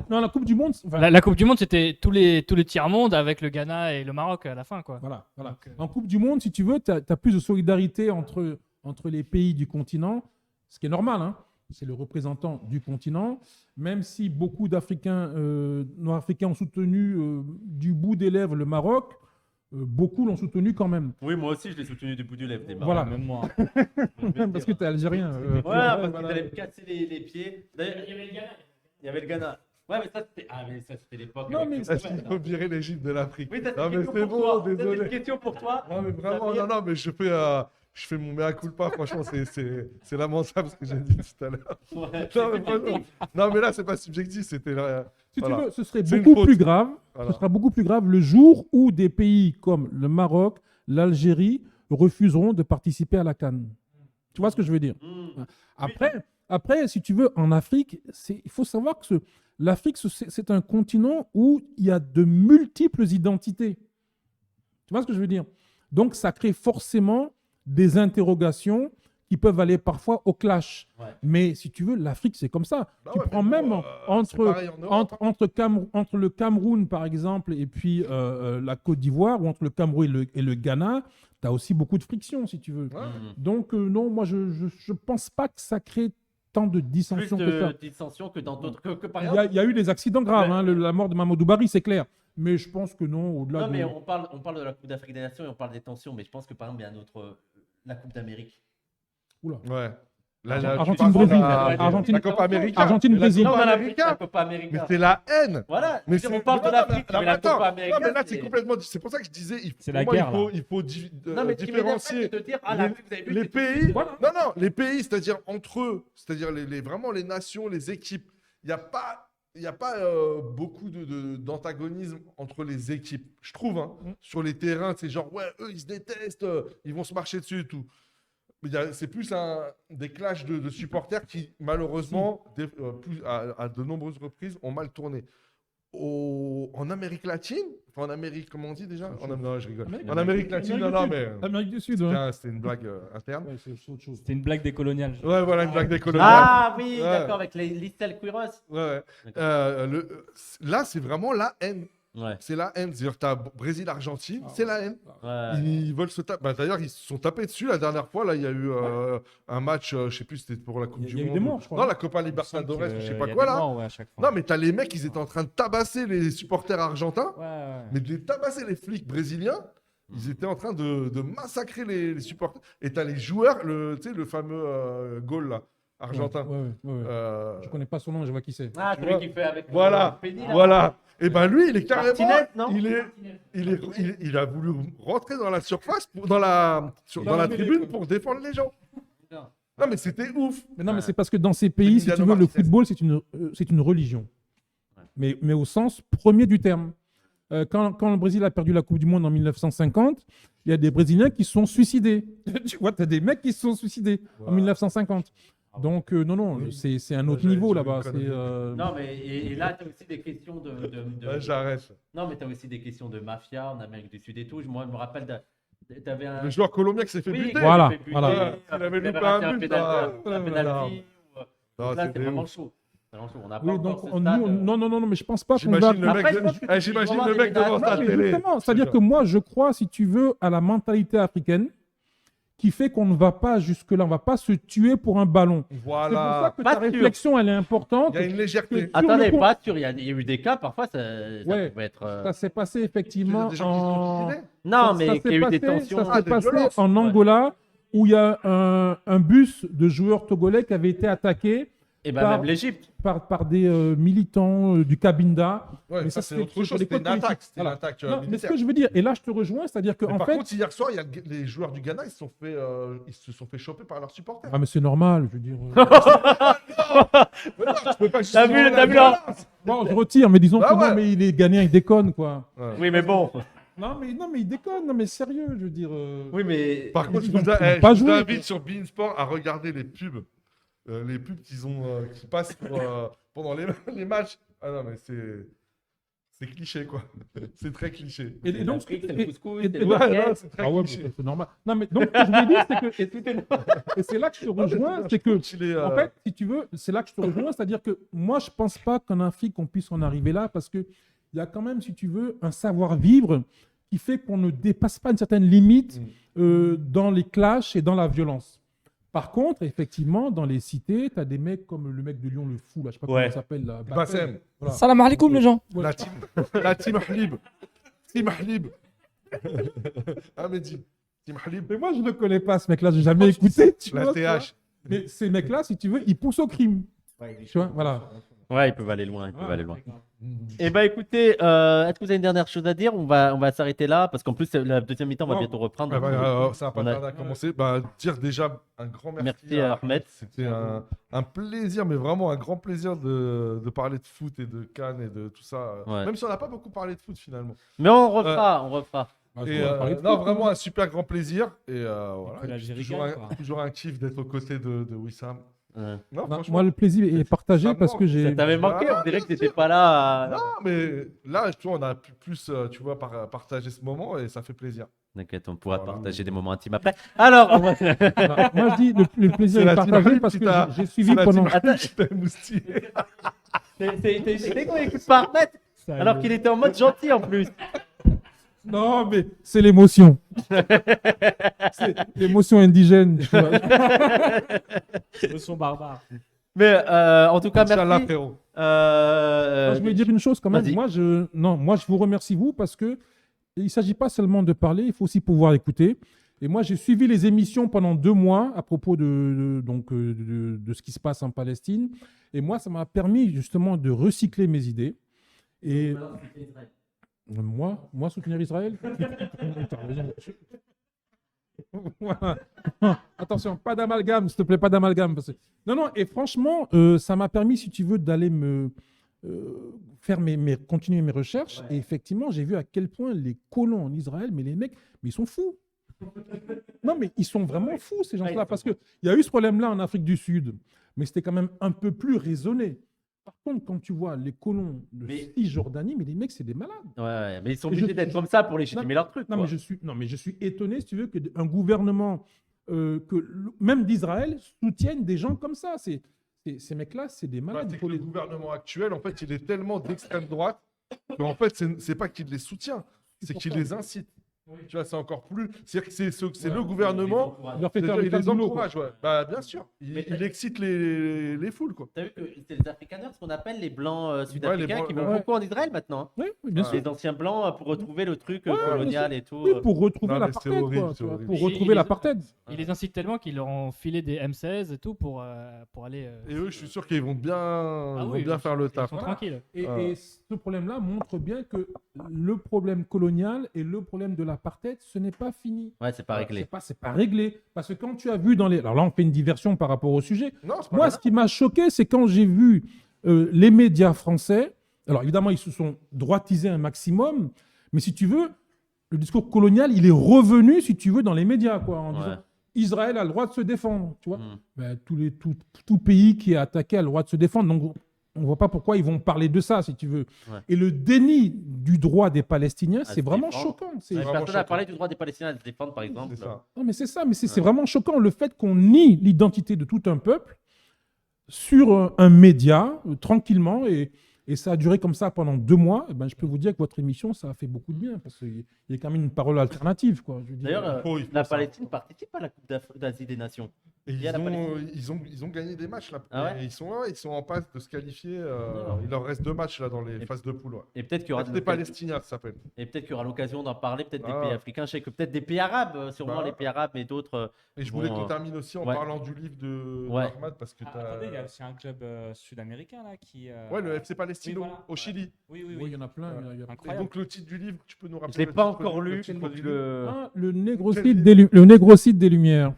Non, la Coupe du Monde. enfin, La Coupe du Monde, c'était tous les tiers-mondes avec le Ghana et le Maroc à la fin, quoi. Voilà. Donc, En Coupe du Monde, si tu veux, tu as plus de solidarité entre les pays du continent, ce qui est normal, hein. C'est le représentant du continent, même si beaucoup d'Africains, Nord-Africains ont soutenu du bout des lèvres le Maroc, beaucoup l'ont soutenu quand même. Oui, moi aussi, je l'ai soutenu du bout du lèvre. Voilà. Même moi. Parce que tu es algérien. Ouais, parce qu'ils voilà. allaient me casser les pieds. D'ailleurs, il y avait le Ghana. Ouais, mais ça, c'était l'époque. Non, avec mais le Est-ce Koweït, qu'il hein. faut virer l'Égypte de l'Afrique? Oui, ça, Non, mais une question c'est pour bon, toi. Ça, c'est une désolé. question pour toi. Non, mais vraiment, Samir. non, mais je fais mon mea culpa, franchement, c'est lamentable ce que j'ai dit tout à l'heure. Ouais, Non, mais franchement, non, mais là, c'est pas subjectif, c'était là. Si Voilà. tu veux, ce serait C'est une beaucoup faute. plus grave. Voilà. Ce sera beaucoup plus grave le jour où des pays comme le Maroc, l'Algérie refuseront de participer à la CAN. Tu vois ce que je veux dire? Hmm. Après, si tu veux, en Afrique, il faut savoir que l'Afrique, c'est un continent où il y a de multiples identités. Tu vois ce que je veux dire? Donc, ça crée forcément des interrogations qui peuvent aller parfois au clash. Ouais. Mais si tu veux, l'Afrique, c'est comme ça. Bah Tu ouais, prends mais même bon, c'est pareil en Europe, entre le Cameroun, par exemple, et puis la Côte d'Ivoire, ou entre le Cameroun et le Ghana, tu as aussi beaucoup de friction, si tu veux. Ouais. Donc, non, moi, je ne pense pas que ça crée tant de Plus dissensions que ça. de dissensions que dans d'autres. Que par Il exemple. y a eu des accidents graves, Ouais. hein, la mort de Mamadou Barry, c'est clair. Mais je pense que non, au-delà Non, de... mais on parle de la Coupe d'Afrique des Nations et on parle des tensions, mais je pense que par exemple, il y a un autre. La Coupe d'Amérique. Oula. Ouais. Argentine-Brésil. La Copa América. Argentine-Brésil. Non, Copa on a América. la Copa Mais América. c'est la haine. Voilà, Mais on parle de l'Afrique, mais la attends, Copa América. non, mais là, c'est complètement. C'est pour ça que je disais, C'est pour la moi, guerre, il faut Non, mais ce qui m'énerve, c'est différencier de te dire, ah, l'Afrique, vous avez vu, les c'est- pays. Voilà. Non, les pays, c'est-à-dire entre eux, c'est-à-dire vraiment les nations, les équipes. Il n'y a pas il n'y a pas beaucoup d'antagonisme entre les équipes. Je trouve, hein, sur les terrains, c'est genre, ouais, eux, ils se détestent, ils vont se marcher dessus et tout. Mais c'est plus des clashs de supporters qui, malheureusement, à de nombreuses reprises, ont mal tourné. En Amérique latine, enfin en Amérique, comment on dit déjà non, je rigole. En Amérique latine, non, mais Amérique du Sud. Hein. c'était une blague interne. Ouais, c'est autre chose. C'était une blague des coloniales. Ouais, voilà, une blague des coloniales. Ah oui, Ouais. d'accord, avec les Listel Quiros. Ouais. D'accord. Là, c'est vraiment la haine. Ouais. C'est la haine. C'est-à-dire que tu as Brésil-Argentine, c'est la haine. Ouais. Ils veulent se taper. Bah, d'ailleurs, ils se sont tapés dessus la dernière fois. Là, il y a eu un match, je sais plus, c'était pour la Coupe Il du y a eu Monde. des morts, je crois. Non, la Copa Libertadores, je sais pas Il y a quoi des là. morts, ouais, à chaque fois. Non, mais t'as les mecs, ils étaient en train de tabasser les supporters argentins, Ouais, ouais. mais de les tabasser les flics brésiliens. Ils étaient en train de massacrer les supporters. Et t'as les joueurs, tu sais, le fameux goal là, argentin. Ouais. Je connais pas son nom, mais je vois qui c'est. Ah, Tu celui vois. qui fait avec Voilà, le pénis, là. voilà. Et ben lui, il est carrément. Martinez, non Il a voulu rentrer dans la surface, dans la tribune pour défendre les gens. Non, mais c'était ouf. Mais non, mais c'est parce que dans ces pays, si tu Emiliano veux, le Martinez. football, c'est une religion. Mais au sens premier du terme. Quand le Brésil a perdu la Coupe du Monde en 1950, il y a des Brésiliens qui se sont suicidés. Tu vois, tu as des mecs qui se sont suicidés en 1950. Donc, non, c'est un autre J'avais niveau dit là-bas. une connerie. Non, mais et là, tu as aussi des questions Ouais, j'arrête. Non, mais tu as aussi des questions de mafia en Amérique du Sud et tout. Moi, je me rappelle, t'avais un. Le joueur colombien qui s'est fait Oui, buter. Voilà, qui s'est fait voilà. buter, Il avait qui loupé raté un but, pénalty, là. un penalty, Non, donc là, c'est c'était vraiment ouf. chaud. C'est vraiment chaud. On n'a pas Oui, encore donc, ce stade. non, mais je pense pas qu'on va. J'imagine le Après, mec, je pense que j'imagine tu peux le mec avoir devant des sa Non, mais télé. justement, c'est-à-dire que moi, je crois, si tu veux, à la mentalité africaine qui fait qu'on ne va pas jusque-là, on ne va pas se tuer pour un ballon. C'est pour ça Voilà. que Pas ta sûr. réflexion, elle est importante. Il y a une légèreté. Attendez, Sur le pas sûr. Il y a eu des cas, parfois, ça Ouais. pouvait être. Ça s'est passé Tu effectivement as des gens qui se sont en... suicidés. Non, Ça mais s'est qu'il y a eu des passé- tensions. Ça s'est des passé violences. en Angola où il y a un bus de joueurs togolais qui avait été attaqué Et ben par- même l'Égypte. par des militants du Cabinda. Ouais, Mais ça, ça, c'est c'est autre sur chose. des C'était une codes attaque. C'était une politiques. attaque Non, mais ce militaire. que je veux dire, et là je te rejoins, c'est-à-dire Mais qu'en par fait... contre, hier soir, il y a les joueurs du Ghana, ils se sont fait choper par leurs supporters. Ah mais c'est normal, je veux dire... Mais non, tu peux pas T'as vu, justifier t'as la vu violence. Bon, je retire, mais disons Bah que non, ouais. mais il est Ghanéen, il déconne, quoi. Ouais. Oui, mais bon. Non, mais il déconne, non, mais sérieux, je veux dire... Oui, mais. Par contre, Ils je ont vous pas je vous joué, invite quoi. sur Beansport à regarder les pubs. Les pubs qui passent pendant les matchs. Ah non, mais c'est cliché, quoi. C'est très cliché. Et donc, l'Afrique, c'est le couscous, et- c'est et- le ouais, baguette. non, c'est très Ah ouais, cliché. mais c'est normal. Non, mais donc, ce que je voulais dire, c'est que... Et c'est là que je te rejoins, c'est que... En fait, si tu veux, c'est là que je te rejoins, c'est-à-dire que moi, je pense pas qu'en Afrique, on puisse en arriver là, parce qu'il y a quand même, si tu veux, un savoir-vivre qui fait qu'on ne dépasse pas une certaine limite dans les clashs et dans la violence. Par contre, effectivement, dans les cités, tu as des mecs comme le mec de Lyon, le fou, là, je sais pas comment Ouais. il s'appelle. Là, Bassem. Voilà. Salam alaikum les gens. Ouais. La team Halib. Team Halib. Ah, Mehdi. Team Halib. Mais moi, je ne connais pas ce mec-là, j'ai jamais écouté. Tu La vois, tu vois. TH. Mais ces mecs-là, si tu veux, ils poussent au crime. Tu vois, voilà. Ouais, ils peuvent aller loin. Ils peuvent Ah, aller loin. Eh ben, écoutez, est-ce que vous avez une dernière chose à dire? On va s'arrêter là parce qu'en plus, la deuxième mi-temps va Non. bientôt reprendre. Ah donc, bah, ça va pas On a- tarder à commencer. Bah, dire déjà un grand merci, Merci à Ahmed. C'était un plaisir, mais vraiment un grand plaisir de parler de foot et de Cannes et de tout ça. Ouais. Même si on n'a pas beaucoup parlé de foot finalement. Mais on refera, on refera. Bah, Et, on va parler de non, foot, vraiment hein. un super grand plaisir. Et voilà. que l'Algérie toujours, gagne, un, quoi. toujours un kiff d'être aux côtés de Wissam. Ouais. Non, Non, franchement. moi, le plaisir est partagé Ça parce manque. que Ça j'ai. t'avait manqué, Ah, on dirait que bien t'étais sûr. pas là. Non, mais là, tu vois, on a pu plus, tu vois, partager ce moment et ça fait plaisir. T'inquiète, on pourra Voilà. partager des moments intimes après. Alors, on va- Voilà. Moi, je dis le plaisir C'est est la team partagé Halib parce qui que t'a- j'ai suivi C'est la pendant. team Halib qui t'a moustillé. c'est qu'on écoute pas Ahmed alors qu'il était en mode gentil en plus. Non, mais c'est l'émotion. C'est l'émotion indigène. Tu vois. Ils sont barbares. Mais en tout cas, Inch'Allah, merci. frérot. Moi, je voulais dire une chose quand même. vas-y. Moi, je vous remercie vous parce que il ne s'agit pas seulement de parler, il faut aussi pouvoir écouter. Et moi, j'ai suivi les émissions pendant 2 mois à propos de ce qui se passe en Palestine. Et moi, ça m'a permis justement de recycler mes idées. Et moi, soutenir Israël. T'as raison. Voilà. Attention, pas d'amalgame, s'il te plaît, pas d'amalgame. Non, et franchement, ça m'a permis, si tu veux, d'aller me continuer mes recherches. Et effectivement, j'ai vu à quel point les colons en Israël, mais les mecs, mais ils sont fous. Non, mais ils sont vraiment fous, ces gens-là. Parce qu'il y a eu ce problème-là en Afrique du Sud, mais c'était quand même un peu plus raisonné. Par contre, quand tu vois les colons de Cisjordanie, mais les mecs, c'est des malades. Ouais, mais ils sont obligés d'être comme ça pour légitimer leur truc. Non, mais je suis étonné, si tu veux, qu'un gouvernement, même d'Israël, soutienne des gens comme ça. Ces mecs-là, c'est des malades. C'est que le gouvernement actuel, en fait, il est tellement d'extrême droite qu'en fait, c'est pas qu'il les soutient, c'est qu'il les incite. Tu vois, c'est encore plus. C'est-à-dire que c'est le gouvernement. Il leur fait faire Il le les encourage, ouais. Bah, bien sûr. Il excite les foules, quoi. T'as vu que c'est les Afrikaners, ce qu'on appelle les blancs sud-africains, les blancs, qui vont beaucoup en Israël maintenant. Oui, bien sûr. Les anciens blancs pour retrouver le truc Ouais, colonial et tout. Oui, pour retrouver Non, mais l'apartheid. c'est horrible, quoi, c'est tu vois, horrible. pour retrouver l'apartheid. Ils les incitent tellement qu'ils leur ont filé des M16 et tout pour aller. Et eux, je suis sûr qu'ils vont bien, oui, bien faire le Ils taf. sont tranquilles. Et ce problème-là montre bien que le problème colonial et le problème de l'apartheid, ce n'est pas fini. Ouais, c'est pas réglé. C'est pas réglé. Parce que quand tu as vu dans les... Alors là, on fait une diversion par rapport au sujet. Non, c'est pas Moi, grave. ce qui m'a choqué, c'est quand j'ai vu les médias français. Alors évidemment, ils se sont droitisés un maximum. Mais si tu veux, le discours colonial, il est revenu, si tu veux, dans les médias, quoi, en disant Israël a le droit de se défendre. Tu vois, ben, tout pays qui est attaqué a le droit de se défendre. Donc, on ne voit pas pourquoi ils vont parler de ça, si tu veux. Ouais. Et le déni du droit des Palestiniens, c'est se vraiment défendre. choquant. C'est... vraiment Personne n'a choquant. parlé du droit des Palestiniens à se défendre, par exemple. C'est ça. Non, mais c'est ça, mais c'est vraiment choquant le fait qu'on nie l'identité de tout un peuple sur un média, tranquillement, et ça a duré comme ça pendant 2 mois. Et ben, je peux vous dire que votre émission, ça a fait beaucoup de bien, parce qu'il y a quand même une parole alternative. Quoi. Je veux dire. D'ailleurs, Il faut la ça. Palestine participe à la Coupe d'Asie des Nations. Et Il y a la ils ont gagné des matchs là. Ah ouais Et ils sont en passe de se qualifier. Il leur reste 2 matchs là dans les phases de poule. Ouais. Et peut-être qu'il y aura C'était Palestina, ça s'appelle. Et peut-être qu'il y aura l'occasion d'en parler, peut-être des Ah. pays africains. Je sais que peut-être des pays arabes, sûrement Bah. les pays arabes, mais d'autres. Et je Bon, voulais qu'on termine aussi en ouais. parlant du livre de Ouais. Ahmad parce que t'as. Attendez, il y a aussi un club sud-américain là qui. Ouais, le FC Palestino Oui, voilà. au Chili. Oui, oui, Oui, oui. il y en a plein. Ouais. il y a plein. Et Incroyable. donc le titre du livre, tu peux nous rappeler Je l'ai le pas titre encore du- lu. le titre faut du que livre le- Ah, le négrocide des Lumières.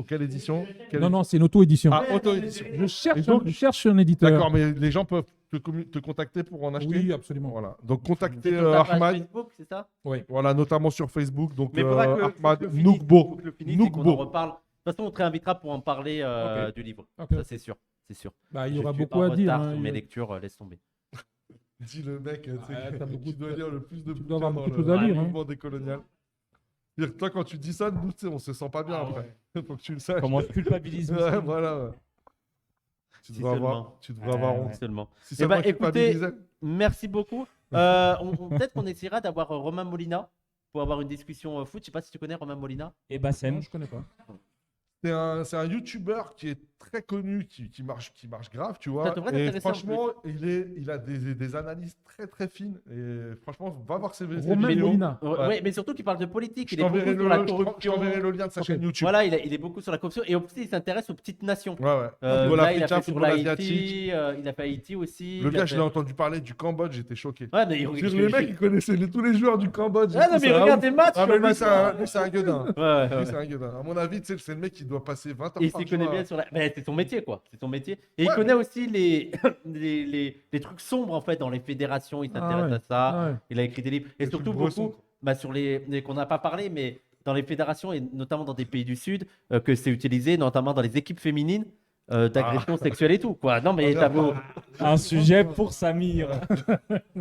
Quelle édition Quelle- Non, non, c'est une auto-édition. Ah, auto-édition. Je cherche, Et donc- je cherche un éditeur. D'accord, mais les gens peuvent te contacter pour en acheter. Oui, absolument. Voilà. Donc contactez C'est sur ta page Ahmad. Facebook, c'est ça? Voilà, notamment sur Facebook. Donc Mais il faudra que Ahmad le finisse, Noukbo. faut que le finisse et qu'on en Noukbo. reparle. De toute façon, on te réinvitera pour en parler Ok. du livre. Ok. Ça, c'est sûr. C'est sûr. Bah, il y Je aura suis beaucoup en à dire. retard hein. sur mes lectures, laisse tomber. Dis le mec, tu sais, t'as beaucoup qui doit lire le plus de tu dois avoir bouquins beaucoup dans de choses à le lire, hein. mouvement décolonial. C'est-à-dire que toi, quand tu dis ça, nous, tu sais, on se sent pas bien après. Faut que tu le saches. Comment je culpabilise Ouais, voilà. Ouais. Tu Si devrais avoir, seulement. tu devrais avoir Ouais, honte. ouais. Seulement. Si Eh seulement ben, tu écoutez, culpabilisais. merci beaucoup. Peut-être qu'on essaiera d'avoir Romain Molina pour avoir une discussion foot. Je sais pas si tu connais Romain Molina. Et Bassem. Non, je connais pas. C'est un YouTuber qui est très connu, qui marche grave, tu vois. Ça devrait Et t'intéresser en franchement, il a des analyses très très fines. Et franchement, va voir ses Romain vidéos. Molina. Ouais, mais surtout qu'il parle de politique. Je Il est beaucoup t'enverrai sur la je corruption. t'enverrai le lien de sa Ok. chaîne YouTube. Voilà, il est beaucoup sur la corruption et aussi il s'intéresse aux petites nations. Ouais, ouais. Là, Football il a africain, fait sur football l'Haïti, asiatique. il a fait Haïti aussi. Le il a gars, je fait- l'ai entendu parler du Cambodge, j'étais choqué. Ouais, mais Le mec, il connaissait tous les joueurs du Cambodge. et Ah tout, non, mais c'est un regarde ouf. tes matchs. Ah, mais sur lui, le- c'est un gueudin. Ouais, ouais, Lui, ouais. c'est un gueudin. À mon avis, tu sais, c'est le mec qui doit passer 20 heures Et il par s'y jour connaît à- bien sur la. Mais c'est son métier, quoi. C'est son métier. Et il Ouais, connaît aussi les trucs sombres, en fait, dans les fédérations. Il s'intéresse ouais. à ça. Ah ouais. Il a écrit des livres. Et Les surtout, trucs bressons, beaucoup, quoi. bah, sur qu'on n'a pas parlé, mais dans les fédérations, et notamment dans des pays du Sud, que c'est utilisé, notamment dans les équipes féminines, d'agression sexuelle et tout, quoi. Non, mais t'as beau. Un sujet pour Samir.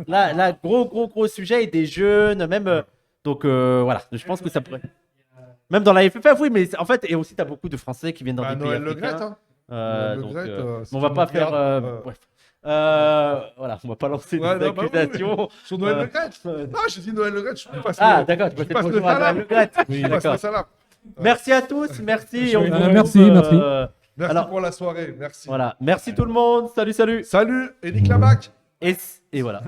Là, gros sujet, et des jeunes, même. Donc, voilà. Je pense que ça pourrait. Même dans la FFF, oui, mais en fait, et aussi, tu as beaucoup de Français qui viennent dans Bah, des pays Noël Le africains. Graët, hein. Donc, Le Graët, si on va tu pas nous faire. regardes, Bref. Voilà, on va pas lancer Ouais, des non, bah oui, accusations. Sur Noël Euh, Le Graët. Ah, j'ai dit Noël Le Graët, je passe Ah, le- d'accord, tu je peux passe passer le bonjour à salam. Noël Le Graët. Je passe le D'accord. salam. Merci à tous, merci. Je on vais- se merci, retrouve, merci. Merci Alors- pour la soirée, merci. Voilà, merci tout le monde. Salut. Salut, Eric Lamac. Et voilà.